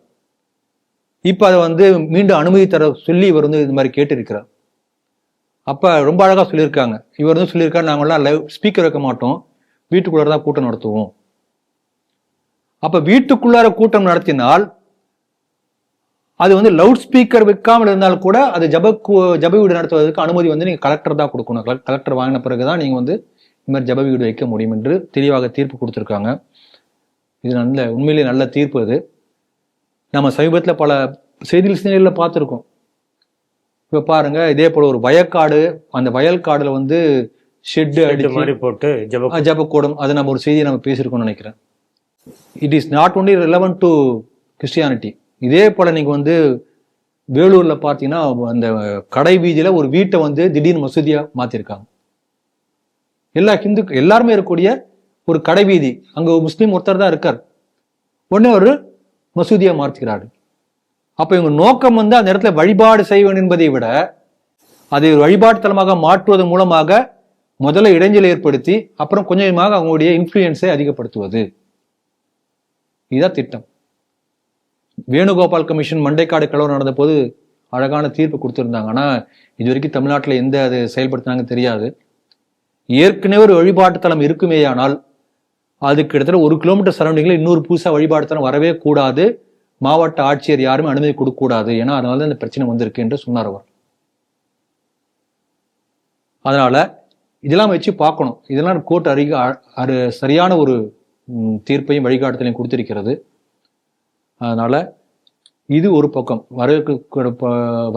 இப்ப அதை வந்து மீண்டும் அனுமதி தர சொல்லி இவர் வந்து இது மாதிரி கேட்டிருக்கிறார். அப்ப ரொம்ப அழகா சொல்லியிருக்காங்க. இவர் வந்து சொல்லியிருக்காரு, நாங்கள்லாம் லைவ் ஸ்பீக்கர் வைக்க மாட்டோம், வீட்டுக்குள்ளார தான் கூட்டம் நடத்துவோம். அப்ப வீட்டுக்குள்ளார கூட்டம் நடத்தினால் அது வந்து லவுட் ஸ்பீக்கர் வைக்காமல் இருந்தாலும் கூட அது ஜப வீடு நடத்துவதற்கு அனுமதி வந்து நீங்க கலெக்டர் தான் கொடுக்கணும். கலெக்டர் வாங்கின பிறகுதான் நீங்க வந்து இந்த மாதிரி ஜப வீடு வைக்க முடியும் என்று தெளிவாக தீர்ப்பு கொடுத்திருக்காங்க. இது நல்ல, உண்மையிலேயே நல்ல தீர்ப்பு. அது நம்ம சமீபத்தில் பல செய்திகளில் பார்த்துருக்கோம். இப்ப பாருங்க, இதே போல ஒரு வயக்காடு, அந்த வயல்காடுல வந்து ஷெட்டு அடிச்சு
போட்டு
ஜபக்கூடம், அது நம்ம ஒரு செய்தியை நம்ம பேசியிருக்கோம்னு நினைக்கிறேன். It is not only relevant to Christianity. இதே போல நீங்க வந்து வேலூர்ல பார்த்தீங்கன்னா அந்த கடை வீதியில ஒரு வீட்டை வந்து திடீர்னு மசூதியா மாத்திருக்காங்க. எல்லா எல்லாருமே இருக்கக்கூடிய ஒரு கடை வீதி, அங்க முஸ்லீம் ஒருத்தர் தான் இருக்கார், உடனே ஒரு மசூதியா மாற்றிக்கிறாரு. அப்ப இவங்க நோக்கம் வந்து அந்த இடத்துல வழிபாடு செய்வேன் என்பதை விட அதை ஒரு வழிபாட்டு தலமாக மாற்றுவதன் மூலமாக முதல்ல இடைஞ்சல் ஏற்படுத்தி அப்புறம் கொஞ்சம் கொஞ்சமாக அவங்களுடைய இன்ஃப்ளூயன்ஸை அதிகப்படுத்துவது. இதுதான் திட்டம். வேணுகோபால் கமிஷன் மண்டைக்காடு கலவரம் நடந்த போது அழகான தீர்ப்பு கொடுத்துருந்தாங்க. ஆனா இது வரைக்கும் தமிழ்நாட்டில் எந்த அது செயல்படுத்தினாங்க தெரியாது. ஏற்கனவே ஒரு வழிபாட்டு தலம் இருக்குமேயானால் அது கிட்டத்தட்ட 1 கிலோமீட்டர் சரௌண்டிங்ல இன்னொரு புதுசா வழிபாட்டு தலம் வரவே கூடாது. மாவட்ட ஆட்சியர் யாருமே அனுமதி கொடுக்க கூடாது. ஏன்னா அதனால இந்த பிரச்சனை வந்திருக்கு என்று சொன்னார் அவர். அதனால இதெல்லாம் வச்சு பார்க்கணும். இதெல்லாம் கோர்ட் சரியான ஒரு தீர்ப்பையும் வழிகாட்டுதலையும் கொடுத்திருக்கிறது. அதனால இது ஒரு பக்கம்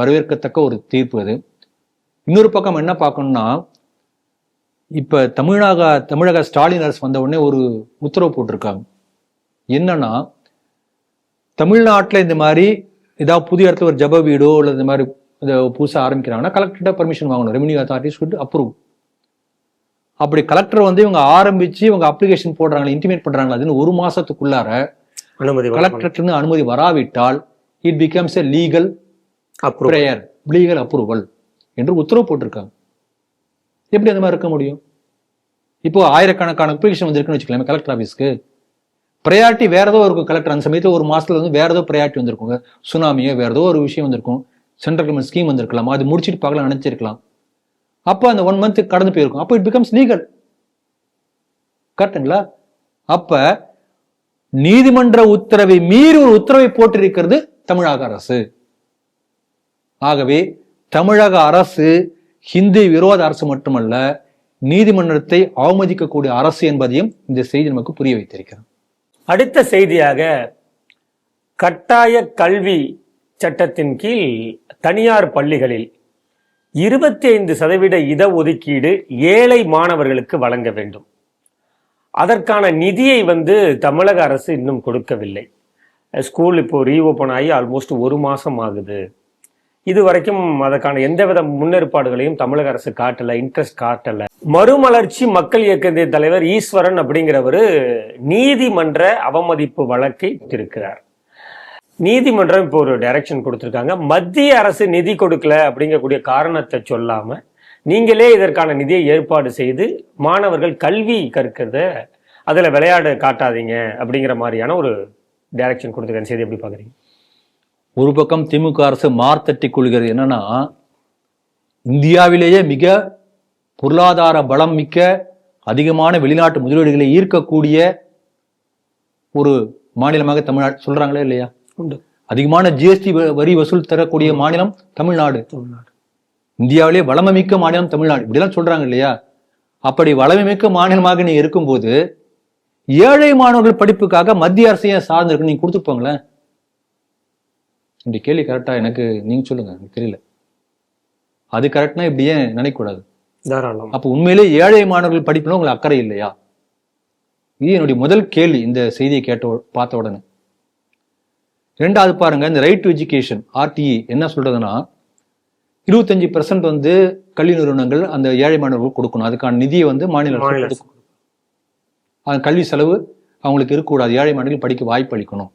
வரவேற்கத்தக்க ஒரு தீர்ப்பு. அது இன்னொரு பக்கம் என்ன பார்க்கணும்னா, இப்ப தமிழக ஸ்டாலின் அரசு வந்த உடனே ஒரு உத்தரவு போட்டிருக்காங்க. என்னன்னா, தமிழ்நாட்டில் இந்த மாதிரி ஏதாவது புதிய இடத்துல ஒரு ஜப வீடோ இல்லை இந்த மாதிரி புதுசாக ஆரம்பிக்கிறாங்கன்னா கலெக்டர்கிட்ட பர்மிஷன் வாங்கணும். Revenue authorities should approve. அப்படி கலெக்டர் வந்து இவங்க ஆரம்பிச்சு இவங்க அப்ளிகேஷன் போடுறாங்க, இன்டிமேட் பண்றாங்க, அதுன்னு 1 மாசத்துக்குள்ளார கலெக்டர் அனுமதி வராவிட்டால் it becomes a legal approval என்று உத்தரவு போட்டிருக்காங்க. எப்படி அந்த மாதிரி இருக்க முடியும்? இப்போ ஆயிரக்கணக்கான அப்ளிகேஷன் வந்திருக்குன்னு வச்சுக்கலாம் கலெக்டர் ஆஃபீஸ்க்கு. ப்ரையாரிட்டி வேற ஏதோ இருக்கும். கலெக்டர் அந்த சமயத்தில் 1 மாசத்துல வந்து வேற ஏதோ ப்ரையாரிட்டி வந்திருக்கும். சுனாமியோ வேற ஏதோ ஒரு விஷயம் வந்திருக்கும். சென்ட்ரல் கவர்மெண்ட் ஸ்கீம் வந்திருக்கலாம். அது முடிச்சுட்டு பார்க்கலாம் நினைச்சிருக்கலாம். அப்போ அந்த 1 மந்த் கடந்து போயிருக்கும். அப்போ இட் பிகம்ஸ் லீகல். கரெக்டுங்களா? அப்ப நீதிமன்ற உத்தரவை மீறி ஒரு உத்தரவை போட்டிருக்கிறது தமிழக அரசு. ஆகவே தமிழக அரசு ஹிந்து விரோத அரசு மட்டுமல்ல, நீதிமன்றத்தை அவமதிக்கக்கூடிய அரசு என்பதையும் இந்த செய்தி நமக்கு புரிய வைத்திருக்கிறது.
அடுத்த செய்தியாக, கட்டாய கல்வி சட்டத்தின் கீழ் தனியார் பள்ளிகளில் 25% இடஒதுக்கீடு ஏழை மாணவர்களுக்கு வழங்க வேண்டும். அதற்கான நிதியை தமிழக அரசு இன்னும் கொடுக்கவில்லை. ஸ்கூல் இப்போ ரீஓப்பன் ஆகி ஆல்மோஸ்ட் 1 மாசம் ஆகுது. இது வரைக்கும் அதற்கான எந்தவித முன்னேற்பாடுகளையும் தமிழக அரசு காட்டல, இன்ட்ரெஸ்ட் காட்டல. மறுமலர்ச்சி மக்கள் இயக்கத்தின் தலைவர் ஈஸ்வரன் அப்படிங்கிறவரு நீதிமன்ற அவமதிப்பு வழக்கை இருக்கிறார். நீதிமன்றம் இப்போ ஒரு டைரக்ஷன் கொடுத்திருக்காங்க. மத்திய அரசு நிதி கொடுக்கல அப்படிங்கக்கூடிய காரணத்தை சொல்லாம நீங்களே இதற்கான நிதியை ஏற்பாடு செய்து மாணவர்கள் கல்வி கற்கிறத அதுல விளையாட காட்டாதீங்க அப்படிங்கிற மாதிரியான ஒரு டைரக்ஷன் கொடுத்திருக்காங்க. செய்தி எப்படி பாக்குறீங்க?
ஒரு பக்கம் திமுக அரசு மார்த்தட்டி கொள்கிறது. என்னன்னா, இந்தியாவிலேயே மிக பொருளாதார பலம் மிக்க அதிகமான வெளிநாட்டு முதலீடுகளை ஈர்க்கக்கூடிய ஒரு மாநிலமாக தமிழ்நாடு சொல்றாங்களே இல்லையா? அதிகமான ஜிஎஸ்டி வரி வசூல் தரக்கூடிய மாநிலம் தமிழ்நாடு. இந்தியாவிலேயே வளமைமிக்க மாநிலம் தமிழ்நாடு, இப்படிலாம் சொல்றாங்க இல்லையா? அப்படி வளமைமிக்க மாநிலமாக நீங்க இருக்கும்போது ஏழை மாணவர்கள் படிப்புக்காக மத்திய அரசையை சார்ந்திருக்கு நீங்க கொடுத்துருப்பாங்களேன். இந்த கேள்வி கரெக்டா? எனக்கு நீங்க சொல்லுங்க, எனக்கு தெரியல. அது கரெக்ட்னா இப்படி ஏன் நினைக்கக்கூடாது? அப்ப உண்மையிலே ஏழை மாணவர்கள் படிப்புல உங்களுக்கு அக்கறை இல்லையா? இது என்னுடைய முதல் கேள்வி இந்த செய்தியை பார்த்த உடனே. 2வது பாருங்க, இந்த ரைட் டு எஜுகேஷன் RTE என்ன சொல்றதுன்னா, 25% கல்வி நிறுவனங்கள் அந்த ஏழை மாணவர்கள் கொடுக்கணும். அதுக்கான நிதியை மாநில அரசு கல்வி செலவு அவங்களுக்கு இருக்கக்கூடாது. ஏழை மாணவர்கள் படிக்க வாய்ப்பு அளிக்கணும்.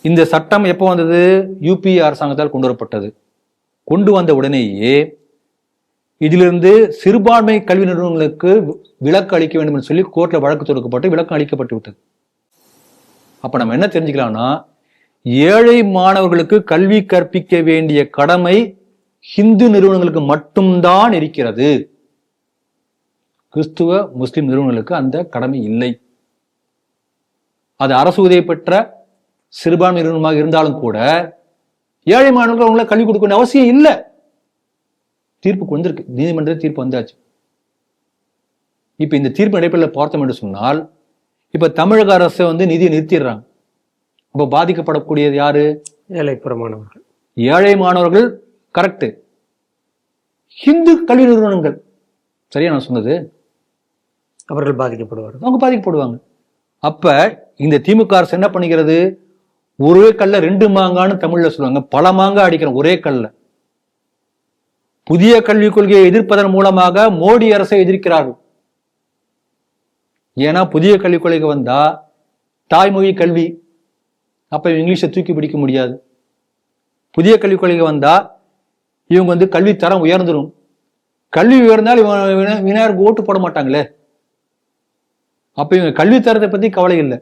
இந்த சட்டம் எப்போ வந்தது? UPA அரசாங்கத்தால் கொண்டு வரப்பட்டது. கொண்டு வந்த உடனேயே இதிலிருந்து சிறுபான்மை கல்வி நிறுவனங்களுக்கு விலக்கு அளிக்க வேண்டும் என்று சொல்லி கோர்ட்ல வழக்கு தொடுக்கப்பட்டு விலக்கு அளிக்கப்பட்டு விட்டது. அப்ப நம்ம என்ன தெரிஞ்சுக்கலாம்னா, ஏழை மாணவர்களுக்கு கல்வி கற்பிக்க வேண்டிய கடமை ஹிந்து நிறுவனங்களுக்கு மட்டும்தான் இருக்கிறது. கிறிஸ்துவ முஸ்லிம் நிறுவனங்களுக்கு அந்த கடமை இல்லை. அது அரசு உதவி பெற்ற சிறுபான்மை நிறுவனமாக இருந்தாலும் கூட ஏழை மாணவர்கள் அவங்கள கல்வி கொடுக்கணும் அவசியம் இல்லை. தீர்ப்புக்கு வந்திருக்கு, நீதிமன்ற தீர்ப்பு வந்தாச்சு. இப்ப இந்த தீர்ப்பு அடிப்படையில் பார்த்தோம் என்று சொன்னால், இப்ப தமிழக அரசு நிதியை நிறுத்திடுறாங்க. அப்ப பாதிக்கப்படக்கூடியது யாரு?
ஏழைப்புற மாணவர்கள்.
ஏழை மாணவர்கள் கரெக்ட். ஹிந்து கல்வி நிறுவனங்கள், சரியா நான் சொன்னது?
அவர்கள் பாதிக்கப்படுவார்கள்.
அவங்க பாதிக்கப்படுவாங்க. அப்ப இந்த திமுக அரசு என்ன பண்ணிக்கிறது? ஒரே கல்ல 2 மாங்கான்னு தமிழ்ல சொல்லுவாங்க. பல மாங்கா அடிக்கிறோம் ஒரே கல்ல. புதிய கல்விக் கொள்கையை எதிர்ப்பதன் மூலமாக மோடி அரசை எதிர்க்கிறார்கள். ஏன்னா புதிய கல்விக் கொள்கை வந்தா தாய்மொழி கல்வி, அப்ப இங்கிலீஷை தூக்கி பிடிக்க முடியாது. புதிய கல்விக் கொள்கை வந்தா இவங்க கல்வி தரம் உயர்ந்துடும். கல்வி உயர்ந்தால் விநாயகருக்கு ஓட்டு போட மாட்டாங்களே. அப்ப இவங்க கல்வி தரத்தை பத்தி கவலை இல்லை.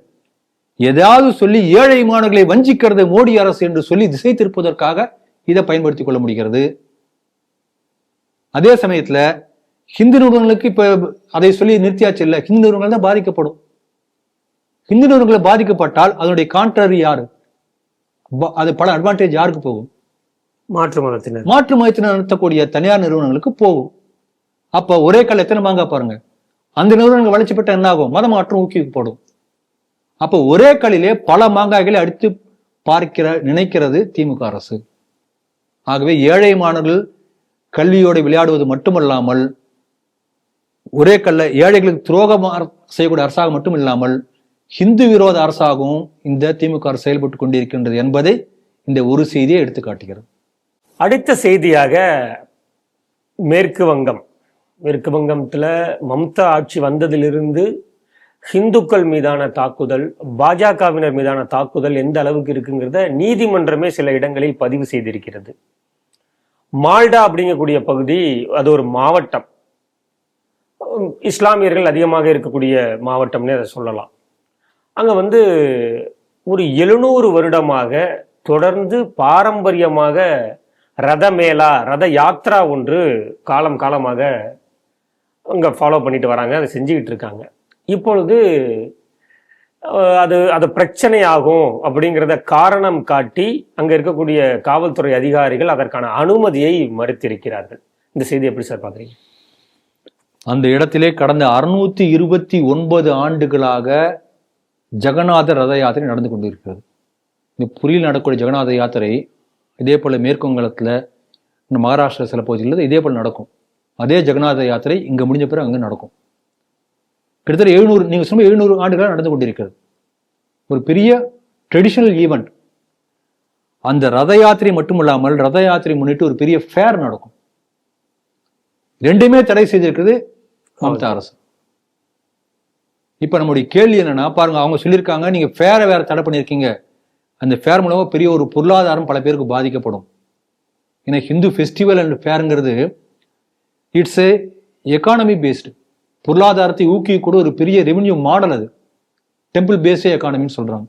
ஏதாவது சொல்லி ஏழை மாணவர்களை வஞ்சிக்கிறது மோடி அரசு என்று சொல்லி திசை திருப்பதற்காக இதை பயன்படுத்திக் கொள்ள முடிகிறது. அதே சமயத்துல ஹிந்து நிறுவனங்களுக்கு இப்ப அதை சொல்லி நிறுத்தியாச்சு இல்ல, ஹிந்து நிறுவனங்கள் தான் பாதிக்கப்படும். ஹிந்து நிறுவனங்களை பாதிக்கப்பட்டால் அதனுடைய கான்ட்ரரி யாரு? அது பல அட்வான்டேஜ் யாருக்கு போகும்?
மாற்று மதத்தினர்
நடத்தக்கூடிய தனியார் நிறுவனங்களுக்கு போகும். அப்ப ஒரே கல் எத்தனை மாங்கா பாருங்க. அந்த நிறுவனங்கள் வளர்ச்சி பெற்ற என்ன ஆகும்? மத மாற்றம் ஊக்குவிக்கப்படும். அப்ப ஒரே கல்லிலே பல மாங்காய்களை அடித்து நினைக்கிறது திமுக அரசு. ஆகவே ஏழை மாணவர்கள் கல்வியோடு விளையாடுவது மட்டுமல்லாமல் ஒரே கல்ல ஏழைகளுக்கு துரோகம் செய்யக்கூடிய அரசாக மட்டும் இல்லாமல் ஹிந்து விரோத அரசாகவும் இந்த திமுக அரசு செயல்பட்டு கொண்டிருக்கின்றது என்பதை இந்த ஒரு செய்தியை எடுத்து காட்டுகிறது.
அடுத்த செய்தியாக மேற்கு வங்கத்துல மம்தா ஆட்சி வந்ததிலிருந்து ஹிந்துக்கள் மீதான தாக்குதல், பாஜகவினர் மீதான தாக்குதல் எந்த அளவுக்கு இருக்குங்கிறத நீதிமன்றமே சில இடங்களில் பதிவு செய்திருக்கிறது. மால்டா அப்படிங்கக்கூடிய பகுதி அது ஒரு மாவட்டம், இஸ்லாமியர்கள் அதிகமாக இருக்கக்கூடிய மாவட்டம்னே அதை சொல்லலாம். அங்க ஒரு 700 வருடமாக தொடர்ந்து பாரம்பரியமாக ரத யாத்ரா ஒன்று காலமாக அங்க ஃபாலோ பண்ணிட்டு வராங்க, அதை செஞ்சுக்கிட்டு இருக்காங்க. இப்பொழுது அது பிரச்சனையாகும் அப்படிங்கிறத காரணம் காட்டி அங்க இருக்கக்கூடிய காவல்துறை அதிகாரிகள் அதற்கான அனுமதியை மறுத்திருக்கிறார்கள். இந்த செய்தி எப்படி சார் பாக்குறீங்க?
அந்த இடத்திலே கடந்த 629 ஆண்டுகளாக ஜெகநாதர் ரத யாத்திரை நடந்து கொண்டிருக்கிறது. இந்த புரியில் நடக்கூடிய ஜெகநாத யாத்திரை இதே போல மேற்கு வங்கத்துல, மகாராஷ்டிரா சில பகுதிகளில் இதே போல நடக்கும். அதே ஜெகநாத யாத்திரை இங்க முடிஞ்ச பிறகு அங்க நடக்கும். கிட்டத்தட்ட 700, நீங்க சொன்ன 700 ஆண்டுகளாக நடந்து கொண்டிருக்கிறது. ஒரு பெரிய ட்ரெடிஷனல் ஈவெண்ட். அந்த ரத யாத்திரை மட்டுமில்லாமல் ரத யாத்திரை முன்னிட்டு ஒரு பெரிய ஃபேர் நடக்கும். ரெண்டுமே தடை செய்திருக்கிறது மம்தா அரசு. இப்ப நம்முடைய கேள்வி என்னன்னா, பாருங்க, அவங்க சொல்லியிருக்காங்க நீங்க ஃபேரை வேற தடை பண்ணியிருக்கீங்க, அந்த ஃபேர் மூலமா பெரிய ஒரு பொருளாதாரம் பல பேருக்கு பாதிக்கப்படும். ஏன்னா ஹிந்து ஃபெஸ்டிவல் அண்ட் ஃபேருங்கிறது இட்ஸ் ஏ எக்கானமி பேஸ்டு, பொருளாதாரத்தை ஊக்குவிக்கூட ஒரு பெரிய ரெவென்யூ மாடல். அது டெம்பிள் பேஸ்டே எக்கானமின்னு சொல்றாங்க.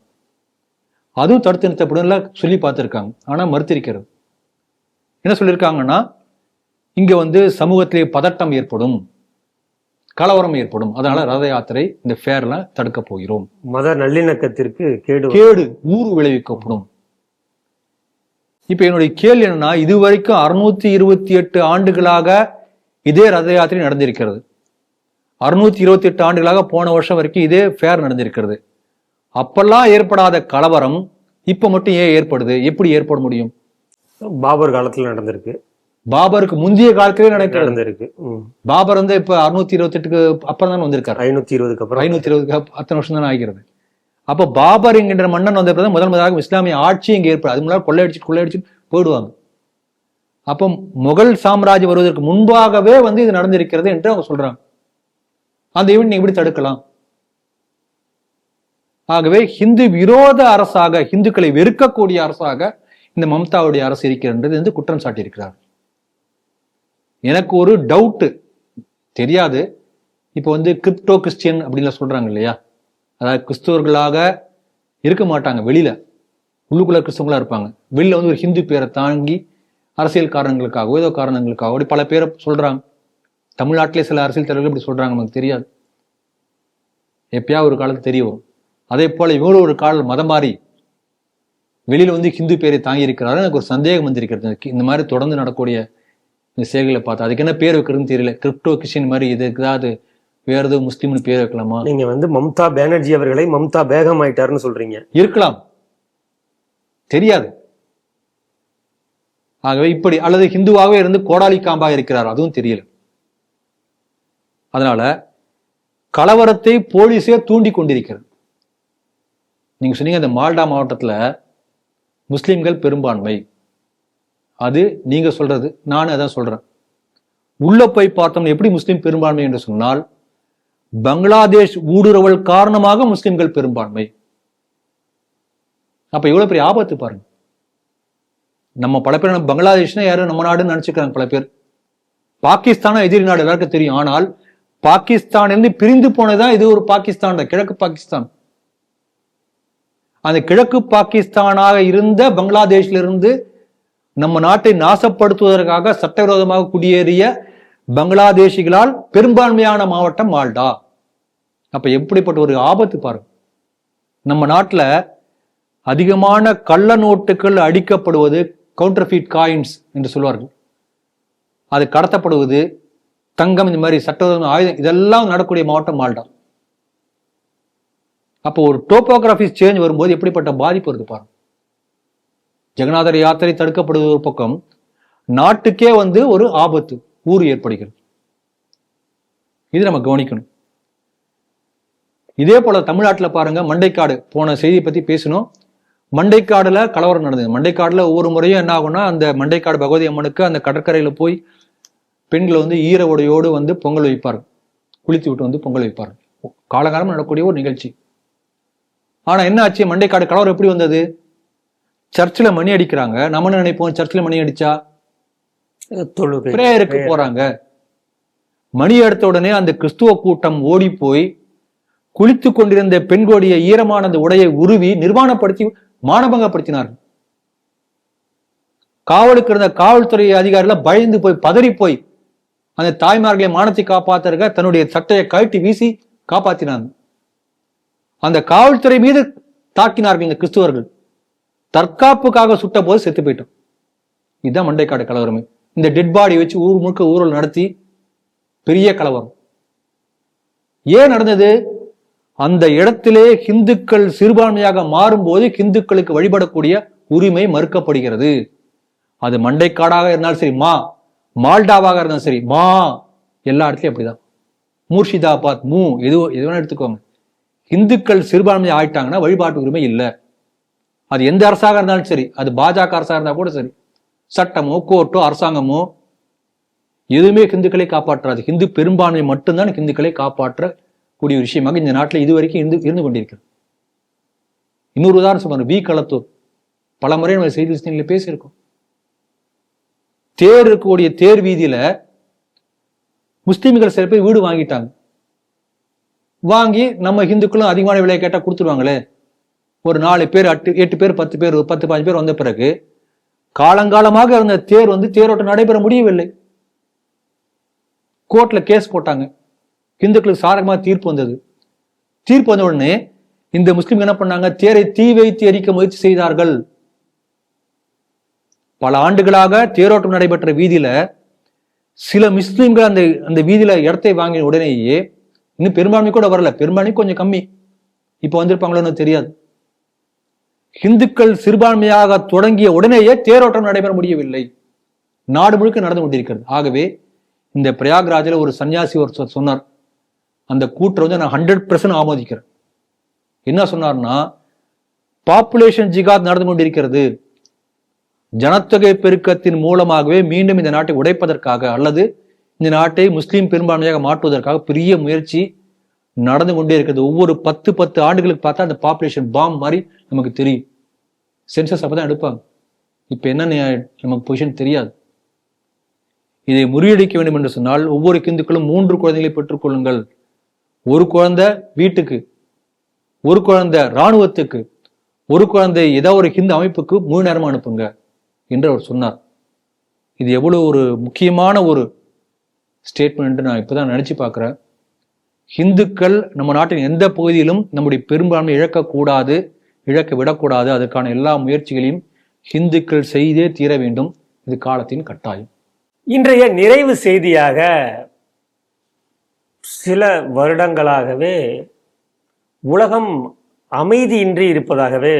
அதுவும் தடுத்து நிறுத்தப்படும் சொல்லி பார்த்துருக்காங்க. ஆனா மறுத்திருக்கிறது. என்ன சொல்லியிருக்காங்கன்னா, இங்க சமூகத்திலே பதட்டம் ஏற்படும், கலவரம் ஏற்படும், அதனால ரத யாத்திரை இந்த ஃபேர்ல தடுக்க போகிறோம்,
மத நல்லிணக்கத்திற்கு
கேடு ஊறு விளைவிக்கப்படும். இப்ப என்னுடைய கேள்வி என்னன்னா, இதுவரைக்கும் 628 ஆண்டுகளாக இதே ரத யாத்திரை நடந்திருக்கிறது. 628 ஆண்டுகளாக போன வருஷம் வரைக்கும் இதே ஃபேர் நடந்திருக்கிறது. அப்பெல்லாம் ஏற்படாத கலவரம் இப்ப மட்டும் ஏன் ஏற்படுது? எப்படி ஏற்பட முடியும்?
பாபர் காலத்துல நடந்திருக்கு,
பாபருக்கு முந்தைய காலத்திலே
நடந்திருக்கு.
பாபர் இப்ப 628க்கு அப்புறம் தான் வந்திருக்காரு.
520க்கு அப்புறம்,
520 அத்தனை வருஷம் தான் ஆகிறது. அப்ப பாபர் என்கின்ற மன்னன் வந்த முதலாக இஸ்லாமிய ஆட்சி இங்க ஏற்படும். அது முன்னாடி கொள்ளையடிச்சு போயிடுவாங்க. அப்போ முகல் சாம்ராஜ்யம் வருவதற்கு முன்பாகவே இது நடந்திருக்கிறது என்று அவங்க சொல்றாங்க. அந்த ஈவெண்ட் நீங்க எப்படி தடுக்கலாம்? ஆகவே ஹிந்து விரோத அரசாக, ஹிந்துக்களை வெறுக்கக்கூடிய அரசாக இந்த மம்தாவுடைய அரசு இருக்கிறது குற்றம் சாட்டியிருக்கிறார். எனக்கு ஒரு டவுட் தெரியாது. இப்போ கிரிப்டோ கிறிஸ்டியன் அப்படின்னு சொல்றாங்க இல்லையா, அதாவது கிறிஸ்தவர்களாக இருக்க மாட்டாங்க, வெளியில உள்ளுக்குள்ள கிறிஸ்தவங்களா இருப்பாங்க. வெளியில ஒரு ஹிந்து பேரை தாங்கி அரசியல் காரணங்களுக்காக ஏதோ காரணங்களுக்காக அப்படி பல பேரை சொல்றாங்க. தமிழ்நாட்டிலே சில அரசியல் தலைவர்கள் இப்படி சொல்றாங்க, நமக்கு தெரியாது, எப்பயா ஒரு காலத்து தெரிய வரும். அதே போல இவ்வளவு ஒரு காலம் மதம் மாறி வெளியில ஹிந்து பேரை தாங்கி இருக்கிறாரு. எனக்கு ஒரு சந்தேகம் வந்திருக்கிறது. இந்த மாதிரி தொடர்ந்து நடக்கூடிய இந்த செயல்களை பார்த்தா அதுக்கு என்ன பேர் வைக்கிறதுன்னு தெரியல. கிரிப்டோ கிறிஸ்டியன் மாதிரி இதுக்கு ஏதாவது வேற ஏதோ முஸ்லீம்னு பேர் வைக்கலாமா?
நீங்க மம்தா பானர்ஜி அவர்களை மம்தா பேகம் ஆயிட்டாருன்னு சொல்றீங்க.
இருக்கலாம், தெரியாது. ஆகவே இப்படி அல்லது ஹிந்துவாகவே இருந்து கோடாலி காம்பா இருக்கிறார், அதுவும் தெரியல. அதனால கலவரத்தை போலீஸே தூண்டி கொண்டிருக்கிறது. நீங்க சொன்னீங்க அந்த மால்டா மாவட்டத்துல முஸ்லிம்கள் பெரும்பான்மை, அது நீங்க சொல்றது, நானும் அதான் சொல்றேன். உள்ள போய் பார்த்தோம்னா எப்படி முஸ்லிம் பெரும்பான்மை என்று சொன்னால், பங்களாதேஷ் ஊடுருவல் காரணமாக முஸ்லிம்கள் பெரும்பான்மை. அப்ப எவ்வளவு பெரிய ஆபத்து பாருங்க. நம்ம பல பேர் பங்களாதேஷ்னா யாரும் நம்ம நாடுன்னு நினைச்சுக்கிறாங்க பல பேர். பாகிஸ்தானா எதிரி நாடு எல்லாருக்கும் தெரியும். ஆனால் பாகிஸ்தான் பிரிந்து போனதுதான் இது ஒரு பாகிஸ்தான், கிழக்கு பாகிஸ்தான். அந்த கிழக்கு பாகிஸ்தானாக இருந்த பங்களாதேஷ்ல இருந்து நம்ம நாட்டை நாசப்படுத்துவதற்காக சட்டவிரோதமாக குடியேறிய பங்களாதேஷிகளால் பெரும்பான்மையான மாவட்டம் மால்டா. அப்ப எப்படிப்பட்ட ஒரு ஆபத்து பாருங்க. நம்ம நாட்டுல அதிகமான கள்ள நோட்டுகள் அடிக்கப்படுவது, கவுண்டர்ஃபீட் காயின்ஸ் என்று சொல்வார்கள், அது கடத்தப்படுவது, தங்கம், இந்த மாதிரி சட்டவிரோத ஆயுதம், இதெல்லாம் நடக்கூடிய மாவட்டம் மால்டா. அப்போ ஒரு டோபோகிராஃபி சேஞ்ச் வரும்போது எப்படிப்பட்ட பாதிப்பு வருது பாருங்க. ஜெகநாதர் யாத்திரை தடுக்கப்படுவது ஒரு பக்கம், நாட்டுக்கே ஒரு ஆபத்து, ஊறு ஏற்படுகிறது. இது நம்ம கவனிக்கணும். இதே போல தமிழ்நாட்டில் பாருங்க, மண்டைக்காடு போன செய்தியை பத்தி பேசணும். மண்டைக்காடுல கலவரம் நடந்தது. மண்டைக்காடுல ஒவ்வொரு முறையும் என்ன ஆகும்னா, அந்த மண்டைக்காடு பகவதி அம்மனுக்கு அந்த கடற்கரையில போய் பெண்களை ஈர உடையோடு பொங்கல் வைப்பார்கள், குளித்து விட்டு பொங்கல் வைப்பார்கள். காலகாலமாக நடக்கக்கூடிய ஒரு நிகழ்ச்சி. ஆனா என்ன ஆச்சு, மண்டைக்காடு கலவரம் எப்படி வந்தது? சர்ச்சில் மணி அடிக்கிறாங்க. நம்ம நினைப்போம், சர்ச்சில் மணி அடிச்சா பிரேயருக்கு போறாங்க. மணி எடுத்த உடனே அந்த கிறிஸ்துவ கூட்டம் ஓடி போய் குளித்து கொண்டிருந்த பெண்களுடைய ஈரமான அந்த உடையை உருவி நிர்வாணப்படுத்தி மானபங்கப்படுத்தினார்கள். காவலுக்கு இருந்த காவல்துறை அதிகாரிகள் பயந்து போய் பதறி போய் அந்த தாய்மார்களை மானத்தை காப்பாத்துறதுக்கு தன்னுடைய சட்டையை கழட்டி வீசி காப்பாத்தினாங்க. அந்த காவல்துறை மீது தாக்கினார்கள் இந்த கிறிஸ்துவர்கள். தற்காப்புக்காக சுட்ட போது செத்து போயிட்டோம். இதுதான் மண்டைக்காடு கலவரமே. இந்த டெட் பாடி வச்சு ஊர் முழுக்க ஊழல் நடத்தி பெரிய கலவரம். ஏன் நடந்தது? அந்த இடத்திலே ஹிந்துக்கள் சிறுபான்மையாக மாறும்போது ஹிந்துக்களுக்கு வழிபடக்கூடிய உரிமை மறுக்கப்படுகிறது. அது மண்டைக்காடாக இருந்தாலும் சரி, மால்டாவாக இருந்தாலும் சரி, எல்லா இடத்துலயும் அப்படிதான். மூர்ஷிதாபாத், எது வேணா எடுத்துக்கோங்க. இந்துக்கள் சிறுபான்மையை ஆயிட்டாங்கன்னா வழிபாட்டு உரிமை இல்லை. அது எந்த அரசாக இருந்தாலும் சரி, அது பாஜக அரசாக இருந்தா கூட சரி, சட்டமோ கோர்ட்டோ அரசாங்கமோ எதுவுமே ஹிந்துக்களை காப்பாற்றாது. ஹிந்து பெரும்பான்மை மட்டும்தான் ஹிந்துக்களை காப்பாற்றக்கூடிய விஷயமாக இந்த நாட்டில் இதுவரைக்கும் இருந்து கொண்டிருக்கிறது. இன்னொரு உதாரணம் சொல்றாங்க, வி களத்தூர். பல முறை நம்ம செய்தி பேசியிருக்கோம். தேர் இருக்கக்கூடிய தேர் வீதியில முஸ்லிம்கள் சில பேர் வீடு வாங்கிட்டாங்க. வாங்கி நம்ம ஹிந்துக்களும் அதிகமான விலையை கேட்டா கொடுத்துருவாங்களே. ஒரு 4 பேர் 8 பேர் 10 பேர் 10-15 பேர் வந்த பிறகு காலங்காலமாக இருந்த தேர் தேரோட்டம் நடைபெற முடியவில்லை. கோர்ட்ல கேஸ் போட்டாங்க. ஹிந்துக்களுக்கு சாதகமாக தீர்ப்பு வந்தது. தீர்ப்பு வந்த உடனே இந்த முஸ்லிம் என்ன பண்ணாங்க, தேரை தீ வைத்து எரிக்க முயற்சி செய்தார்கள். பல ஆண்டுகளாக தேரோட்டம் நடைபெற்ற வீதியில சில முஸ்லிம்கள் அந்த வீதியில இடத்தை வாங்கின உடனேயே, இன்னும் பெரும்பான்மை கூட வரல, பெரும்பான்மை கொஞ்சம் கம்மி, இப்ப வந்திருப்பாங்களோன்னு தெரியாது, ஹிந்துக்கள் சிறுபான்மையாக தொடங்கிய உடனேயே தேரோட்டம் நடைபெற முடியவில்லை. நாடு முழுக்க நடந்து கொண்டிருக்கிறது. ஆகவே இந்த பிரயாக்ராஜில் ஒரு சன்னியாசி ஒரு சொன்னார், அந்த கூற்றை நான் 100% ஆமோதிக்கிறேன். என்ன சொன்னார்னா, பாப்புலேஷன் ஜிகாத் நடந்து கொண்டிருக்கிறது. ஜனத்தொகை பெருக்கத்தின் மூலமாகவே மீண்டும் இந்த நாட்டை உடைப்பதற்காக அல்லது இந்த நாட்டை முஸ்லீம் பெரும்பான்மையாக மாற்றுவதற்காக பெரிய முயற்சி நடந்து கொண்டே இருக்கிறது. ஒவ்வொரு 10 ஆண்டுகளுக்கு பார்த்தா அந்த பாப்புலேஷன் பாம் மாதிரி நமக்கு தெரியும். சென்சஸ் அப்பதான் எடுப்பாங்க. இப்ப என்ன நமக்கு பொசிஷன் தெரியாது. இதை முறியடிக்க வேண்டும் என்று சொன்னால் ஒவ்வொரு ஹிந்துக்களும் 3 குழந்தைகளை பெற்றுக் கொள்ளுங்கள். ஒரு குழந்தை வீட்டுக்கு, ஒரு குழந்தை இராணுவத்துக்கு, ஒரு குழந்தை ஏதோ ஒரு ஹிந்து அமைப்புக்கு 3 நேரமா அனுப்புங்க என்று அவர் சொன்னார். இது எவ்வளவு ஒரு முக்கியமான ஒரு ஸ்டேட்மெண்ட் நான் இப்பதான் நினைச்சு பார்க்கிறேன். ஹிந்துக்கள் நம்ம நாட்டின் எந்த பகுதியிலும் நம்முடைய பெரும்பான்மை இழக்க விடக்கூடாது. அதற்கான எல்லா முயற்சிகளையும் ஹிந்துக்கள் செய்தே தீர வேண்டும். இது காலத்தின் கட்டாயம்.
இன்றைய நிறைவு செய்தியாக, சில வருடங்களாகவே உலகம் அமைதியின்றி இருப்பதாகவே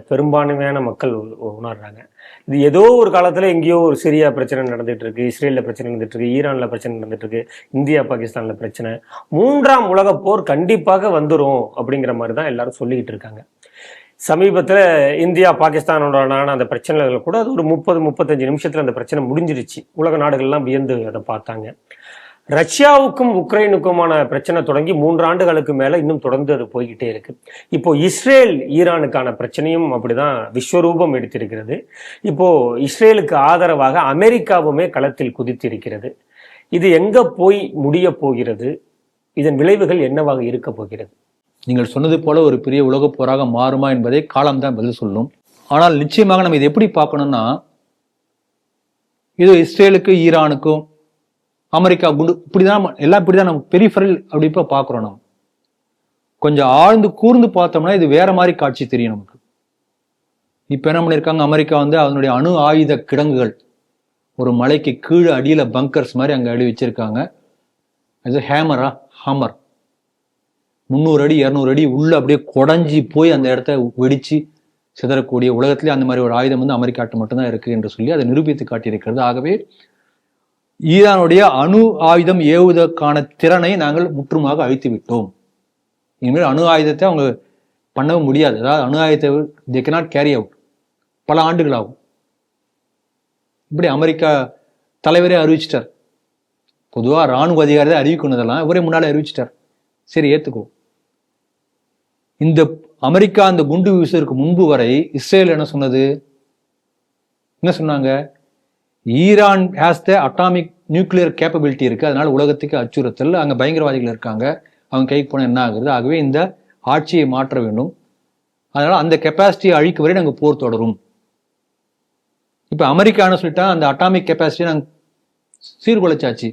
பெரும்பான்மையான மக்கள் உணர்றாங்க. இது ஏதோ ஒரு காலத்துல எங்கேயோ ஒரு சிரியா பிரச்சனை நடந்துட்டு இருக்கு, இஸ்ரேல்ல பிரச்சனை நடந்துட்டு இருக்கு, ஈரான்ல பிரச்சனை நடந்துட்டு இருக்கு, இந்தியா பாகிஸ்தான்ல பிரச்சனை, 3ஆம் உலக போர் கண்டிப்பாக வந்துரும் அப்படிங்கிற மாதிரி தான் எல்லாரும் சொல்லிக்கிட்டு இருக்காங்க. சமீபத்துல இந்தியா பாகிஸ்தானோட அந்த பிரச்சனைகள் கூட அது ஒரு 30-35 நிமிஷத்துல அந்த பிரச்சனை முடிஞ்சிருச்சு. உலக நாடுகள்லாம் வியந்து அதை பார்த்தாங்க. ரஷ்யாவுக்கும் உக்ரைனுக்குமான பிரச்சனை தொடங்கி 3 ஆண்டுகளுக்கு மேல இன்னும் தொடர்ந்து அது போய்கிட்டே இருக்கு. இப்போ இஸ்ரேல் ஈரானுக்கான பிரச்சனையும் அப்படிதான் விஸ்வரூபம் எடுத்திருக்கிறது. இப்போ இஸ்ரேலுக்கு ஆதரவாக அமெரிக்காவுமே களத்தில் குதித்திருக்கிறது. இது எங்க போய் முடிய போகிறது? இதன் விளைவுகள் என்னவாக இருக்க போகிறது?
நீங்கள் சொன்னது போல ஒரு பெரிய உலகப் போராக மாறுமா என்பதை காலம்தான் பதில் சொல்லும். ஆனால் நிச்சயமாக நம்ம இதை எப்படி பார்க்கணும்னா, இது இஸ்ரேலுக்கு ஈரானுக்கும் அமெரிக்கா குண்டு இப்படிதான் எல்லாம் இப்படிதான் நம்ம பெரிஃபரல் அப்படி இப்ப பாக்குறோம். நம்ம கொஞ்சம் ஆழ்ந்து கூர்ந்து பார்த்தோம்னா இது வேற மாதிரி காட்சி தெரியும் நமக்கு. இப்ப என்ன பண்ணிருக்காங்க, அமெரிக்கா வந்து அதனுடைய அணு ஆயுத கிடங்குகள் ஒரு மலைக்கு கீழே அடியில பங்கர்ஸ் மாதிரி அங்க அடி வச்சிருக்காங்க. அது ஹாமர் 300 அடி 200 அடி உள்ள அப்படியே குடஞ்சி போய் அந்த இடத்த வெடிச்சு சிதறக்கூடிய உலகத்திலே அந்த மாதிரி ஒரு ஆயுதம் வந்து அமெரிக்காட்டு மட்டும்தான் இருக்கு என்று சொல்லி அதை நிரூபித்து காட்டியிருக்கிறது. ஆகவே ஈரானுடைய அணு ஆயுதம் ஏவுவதற்கான திறனை நாங்கள் முற்றுமாக அழித்து விட்டோம். இனிமேல் அணு ஆயுதத்தை அவங்க பண்ணவும் முடியாது. அதாவது அணு ஆயுதத்தை they cannot carry out. பல ஆண்டுகள் ஆகும். இப்படி அமெரிக்கா தலைவரே அறிவிச்சிட்டார். பொதுவா ராணுவ அதிகாரி தான் அறிவிக்கணுதெல்லாம் இவரே முன்னாலே அறிவிச்சிட்டார். சரி, ஏத்துக்கோ. இந்த அமெரிக்கா அந்த குண்டு வீசுவதற்கு முன்பு வரை இஸ்ரேல் என்ன சொன்னது, என்ன சொன்னாங்க, Iran has the atomic nuclear capability இருக்கு, அதனால உலகத்துக்கு அச்சுறுத்தல், அங்க பயங்கரவாதிகள் இருக்காங்க, அவங்க கைக்கு போன என்ன ஆகுது, ஆகவே இந்த ஆட்சியை மாற்ற வேண்டும், அதனால அந்த கெப்பாசிட்டியை அழிக்க வரை நாங்கள் போர் தொடரும். இப்ப அமெரிக்கா என்ன சொல்லிட்டா, அந்த அட்டாமிக் கெப்பாசிட்டியை நாங்கள் சீர்குலைச்சாச்சு.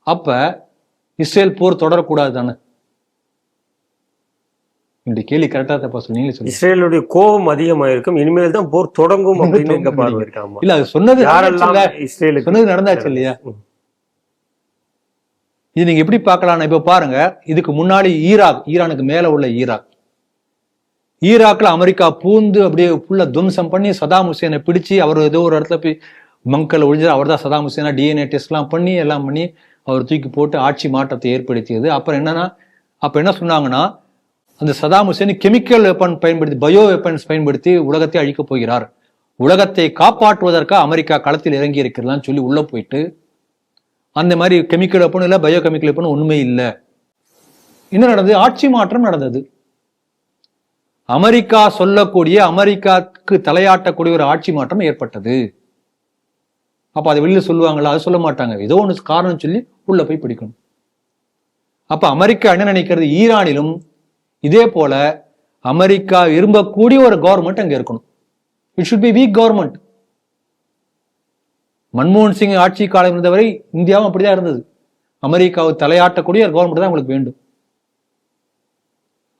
அப்ப இஸ்ரேல் போர் தொடரக்கூடாது தானே? இந்த கேள்வி கரெக்டா தப்பா சொன்னீங்களே சொல்லி.
இஸ்ரேலுடைய கோபம் அதிகமாயிருக்கும், இனிமேல் தான் போர் தொடங்கும் அப்படின்னு எங்க பார்வை இருக்காமா?
இல்ல அது சொன்னது
இஸ்ரேலுக்கு
சொன்னது நடந்தாச்சு இல்லையா? இது நீங்க எப்படி பார்க்கலாம், இப்ப பாருங்க, இதுக்கு முன்னாடி ஈரானுக்கு மேல உள்ள ஈராக்ல அமெரிக்கா பூந்து அப்படியே ஃபுல்லா துவம்சம் பண்ணி சதாம் ஹுசேனை பிடிச்சு அவர் ஏதோ ஒரு இடத்துல போய் மங்கல் ஒழிஞ்சார். அவர் தான் சதாம் ஹுசேனா DNA டெஸ்ட் எல்லாம் பண்ணி அவர் தூக்கி போட்டு ஆட்சி மாற்றத்தை ஏற்படுத்தியது. அப்புறம் என்ன சொன்னாங்கன்னா, அந்த சதாம் ஹுசேன் கெமிக்கல் வெப்பன் பயன்படுத்தி, பயோ வெப்பன்ஸ் பயன்படுத்தி உலகத்தை அழிக்கப் போகிறார், உலகத்தை காப்பாற்றுவதற்காக அமெரிக்கா களத்தில் இறங்கி இருக்கிறதான்னு சொல்லி உள்ள போயிட்டு, அந்த மாதிரி கெமிக்கல் வெப்பனும் இல்லை, பயோ கெமிக்கல் வெப்பனும் உண்மை இல்லை. என்ன நடந்தது? ஆட்சி மாற்றம் நடந்தது. அமெரிக்கா சொல்லக்கூடிய, அமெரிக்காவுக்கு தலையாட்டக்கூடிய ஒரு ஆட்சி மாற்றம் ஏற்பட்டது. அப்ப அதை வெளியில சொல்லுவாங்களா? அது சொல்ல மாட்டாங்க. ஏதோ ஒன்று காரணம் சொல்லி உள்ள போய் பிடிக்கணும். அப்ப அமெரிக்கா என்ன நினைக்கிறது, ஈரானிலும் இதே போல அமெரிக்கா விரும்பக்கூடிய ஒரு கவர்மெண்ட் அங்க இருக்கணும். It should be week government. மன்மோகன் சிங் ஆட்சி காலம் இருந்தவரை இந்தியாவும் அப்படிதான் இருந்தது. அமெரிக்காவை தலையாட்டக்கூடிய ஒரு கவர்மெண்ட் தான் உங்களுக்கு வேண்டும்.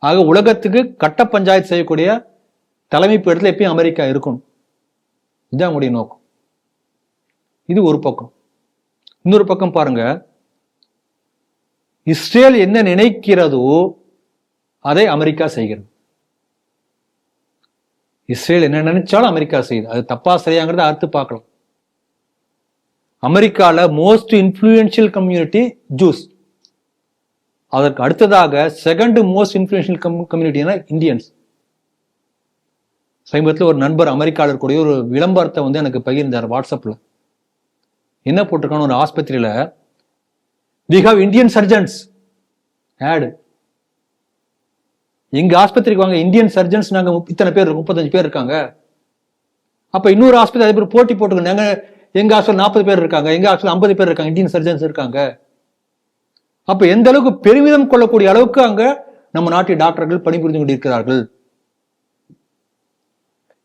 ஆக உலகத்துக்கு கட்ட பஞ்சாயத்து செய்யக்கூடிய தலைமை பீடத்துல எப்பயும் அமெரிக்கா இருக்கணும். இதுதான் அவங்களுடைய நோக்கம். இது ஒரு பக்கம். இன்னொரு பக்கம் பாருங்க, இஸ்ரேல் என்ன நினைக்கிறதோ அதை அமெரிக்கா செய்கிறது. இஸ்ரேல் என்ன நினைச்சாலும் அமெரிக்கா செய்யுது. அது தப்பா சரியாங்கிறத அறுத்து பார்க்கலாம். அமெரிக்கால மோஸ்ட் இன்ஃப்ளூயன்ஷியல் கம்யூனிட்டி ஜூஸ். அதற்கு அடுத்ததாக செகண்ட் மோஸ்ட் இன்ஃப்ளூயன்ஷியல் கம்யூனிட்டினா இந்தியன்ஸ். சமீபத்தில் ஒரு நண்பர் அமெரிக்காவில் இருக்கக்கூடிய ஒரு விளம்பரத்தை எனக்கு பகிர்ந்தார் வாட்ஸ்அப்ல. என்ன போட்டிருக்கான, ஒரு ஆஸ்பத்திரியில we have Indian surgeons ஆட். எங்க ஆஸ்பத்திரிக்கு வாங்க, இந்தியன் சர்ஜன்ஸ் நாங்க இத்தனை பேர், 35 பேர் இருக்காங்க. அப்ப இன்னொரு ஆஸ்பத்திரி அதே பேர் போட்டி போட்டுக்கோங்க, எங்க ஹாஸ்பிட்டல் 40 பேர் இருக்காங்க, எங்க ஹாஸ்பிட்டல் 50 பேர் இருக்காங்க, இந்தியன் சர்ஜன்ஸ் இருக்காங்க. அப்ப எந்த அளவுக்கு பெருமிதம் கொள்ளக்கூடிய அளவுக்கு அங்க நம்ம நாட்டு டாக்டர்கள் பணிபுரிந்து கொண்டிருக்கிறார்கள்.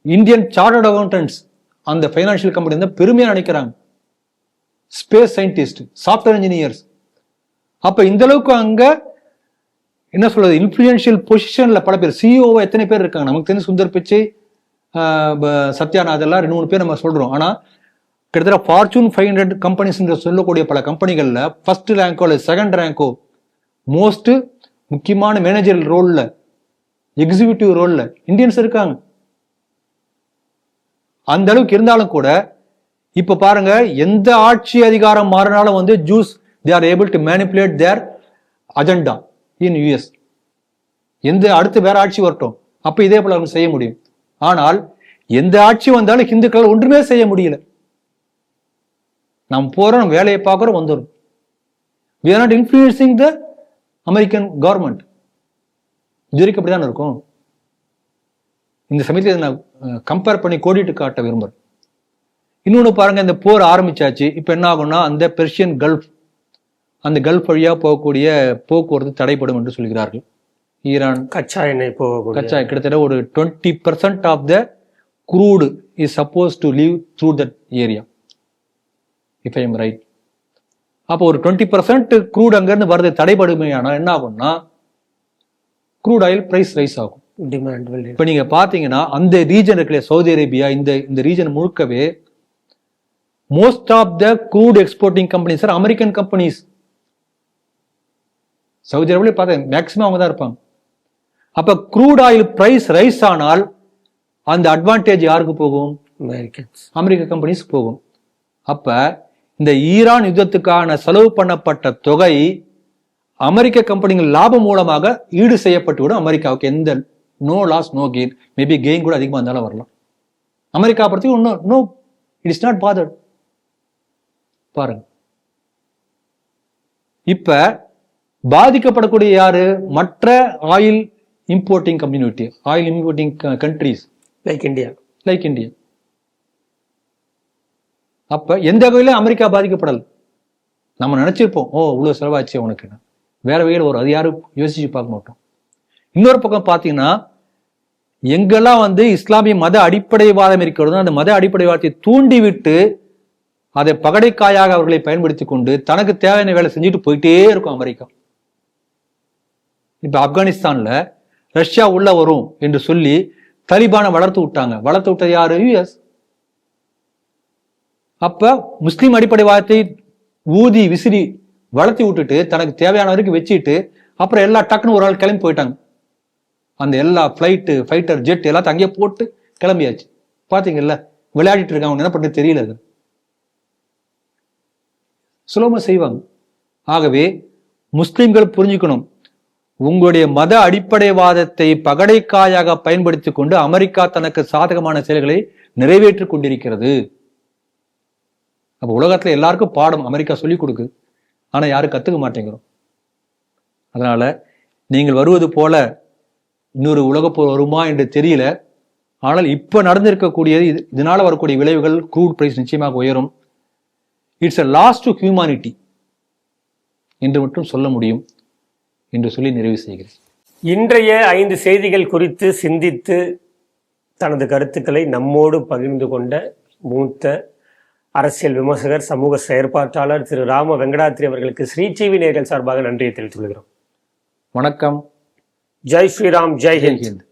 இந்தியன் சார்ட்டர்ட் அக்கௌண்டன்ட்ஸ் அந்த பைனான்சியல் கம்பெனி வந்து பெருமையா நினைக்கிறாங்க. Space scientist, software engineers. அப்ப இந்த அளவுக்கு அங்க என்ன சொல்றது, இன்ஃப்ளூயன்ஷியல் பொசிஷன்ல பல பேர், சிஇஓ எத்தனை பேர் இருக்காங்க நமக்கு தெரிஞ்சு, சுந்தர் பிச்சை, சத்யாநாத் எல்லாம் 2-3 பேர் நம்ம சொல்றோம். ஆனா கிட்டத்தட்ட ஃபார்ச்சூன் 500 கம்பெனிஸ் சொல்லக்கூடிய பல கம்பெனிகள்ல ஃபர்ஸ்ட் ரேங்கோ அல்லது செகண்ட் ரேங்கோ, மோஸ்ட் முக்கியமான மேனேஜர் ரோல்ல, எக்ஸிகியூட்டிவ் ரோல்ல இந்தியன்ஸ் இருக்காங்க. அந்த அளவுக்கு இருந்தாலும் கூட இப்ப பாருங்க, எந்த ஆட்சி அதிகாரம் மாறினாலும் juice they are able to manipulate their agenda in US. எந்த அடுத்து வேற ஆட்சி வரட்டும், அப்ப இதே போல அவங்க செய்ய முடியும். ஆனால் எந்த ஆட்சி வந்தாலும் இந்துக்கள் ஒன்றுமே செய்ய முடியல. நாம் போறோம், நம்ம வேலையை பார்க்கிறோம், வந்துடும். we are not influencing the American government. இது வரைக்கும் அப்படிதான் இருக்கும். இந்த சமயத்தில் நான் கம்பேர் பண்ணி கோடிட்டு காட்ட விரும்புறேன். இன்னொன்னு பாருங்க, இந்த போர் ஆரம்பிச்சாச்சு. இப்ப என்ன ஆகும்னா, அந்த பெர்ஷியன் கல்ஃப் அந்த கல்ஃப் வழியா போகக்கூடிய போக்குவரத்து தடைப்படும் என்று சொல்கிறார்கள். ஈரான்
கச்சா எண்ணெய் போகக்கூடிய
கச்சா கிட்டத்தட்ட ஒரு 20% of the crude is supposed to leave through that area, if I am right. அப்போ ஒரு 20% crude அங்கிருந்து வருது தடைபடுமையானா என்ன ஆகும்னா crude oil price ரைஸ் ஆகும்.
டிமாண்ட்
இப்போ நீங்க பாத்தீங்கன்னா அந்த ரீஜன் இருக்குல்ல, சவுதி அரேபியா, இந்த ரீஜன் முழுக்கவே most of the crude exporting companies are American companies. Saudi Arabia பார்த்தா மேக்சிமம் அவங்க தான் இருப்பாங்க. அப்ப crude oil பிரைஸ் ரைஸ் ஆனால் அந்த அட்வான்டேஜ் யாருக்கு போகும்? அமெரிக்க கம்பெனிஸ் போகும். அப்ப இந்த ஈரான் யுத்தத்துக்கான செலவு பண்ணப்பட்ட தொகை அமெரிக்க கம்பெனிகள் லாபம் மூலமாக ஈடு செய்யப்பட்டுவிடும். அமெரிக்காவுக்கு எந்த no loss no gain, maybe gain கூட அதிகமாக இருந்தாலும் வரலாம். அமெரிக்கா பொறுத்தவரைக்கும் no, it is not bothered. பாருங்க, இப்ப பாதிக்கப்படக்கூடிய யாரு? மற்ற oil importing community, oil importing countries
like India.
அப்ப எந்த வகையில அமெரிக்கா பாதிக்கப்படல. நம்ம நினைச்சிருப்போம், ஓ இவ்வளவு செலவாச்சு உனக்கு, வேற வகையில் வரும், அது யாரும் யோசிச்சு பார்க்க மாட்டோம். இன்னொரு பக்கம் பாத்தீங்கன்னா, எங்கெல்லாம் இஸ்லாமிய மத அடிப்படைவாதம் இருக்கிறதோ அந்த மத அடிப்படைவாதத்தை தூண்டிவிட்டு அதை பகடைக்காயாக அவர்களை பயன்படுத்தி கொண்டு தனக்கு தேவையான வேலை செஞ்சுட்டு போயிட்டே இருக்கும் அமெரிக்கா. இப்ப ஆப்கானிஸ்தான்ல ரஷ்யா உள்ள வரும் என்று சொல்லி தலிபானை வளர்த்து விட்டாங்க. வளர்த்து விட்டது யாரு? யுஎஸ். அப்ப முஸ்லிம் அடிப்படைவாதத்தை ஊதி விசிறி வளர்த்தி விட்டுட்டு தனக்கு தேவையான வரைக்கும் வச்சுட்டு அப்புறம் எல்லா டக்குன்னு ஒரு ஆள் கிளம்பி போயிட்டாங்க. அந்த எல்லா பிளைட்டு, ஃபைட்டர் ஜெட் எல்லாத்தையும் அங்கேயே போட்டு கிளம்பியாச்சு. பாத்தீங்கல்ல, விளையாடிட்டு இருக்காங்க, என்ன பண்ண தெரியல. அது சுலபமா செய்வாங்க. ஆகவே முஸ்லிம்கள் புரிஞ்சுக்கணும், உங்களுடைய மத அடிப்படைவாதத்தை பகடைக்காயாக பயன்படுத்தி கொண்டு அமெரிக்கா தனக்கு சாதகமான செயல்களை நிறைவேற்றிக் கொண்டிருக்கிறது. அப்ப உலகத்துல எல்லாருக்கும் பாடம் அமெரிக்கா சொல்லிக் கொடுக்குது, ஆனா யாரும் கத்துக்க மாட்டேங்கிறோம். அதனால நீங்கள் வருவது போல இன்னொரு உலகப்போர் வருமா என்று தெரியல. ஆனால் இப்ப நடந்திருக்கக்கூடியது, இதனால வரக்கூடிய விளைவுகள், க்ரூட் பிரைஸ் நிச்சயமாக உயரும். It's a loss to humanity என்று மட்டும் சொல்ல முடியும் என்று சொல்லி நிறைவு செய்கிறேன்.
இன்றைய 5 செய்திகள் குறித்து சிந்தித்து தனது கருத்துக்களை நம்மோடு பகிர்ந்து கொண்ட மூத்த அரசியல் விமர்சகர், சமூக செயற்பாட்டாளர் திரு ராம வெங்கடாத்திரி அவர்களுக்கு ஸ்ரீ டிவி நேயர்கள் சார்பாக நன்றியை தெரிவித்துக் கொள்கிறோம்.
வணக்கம்.
ஜெய் ஸ்ரீராம், ஜெய் ஹிந்த்.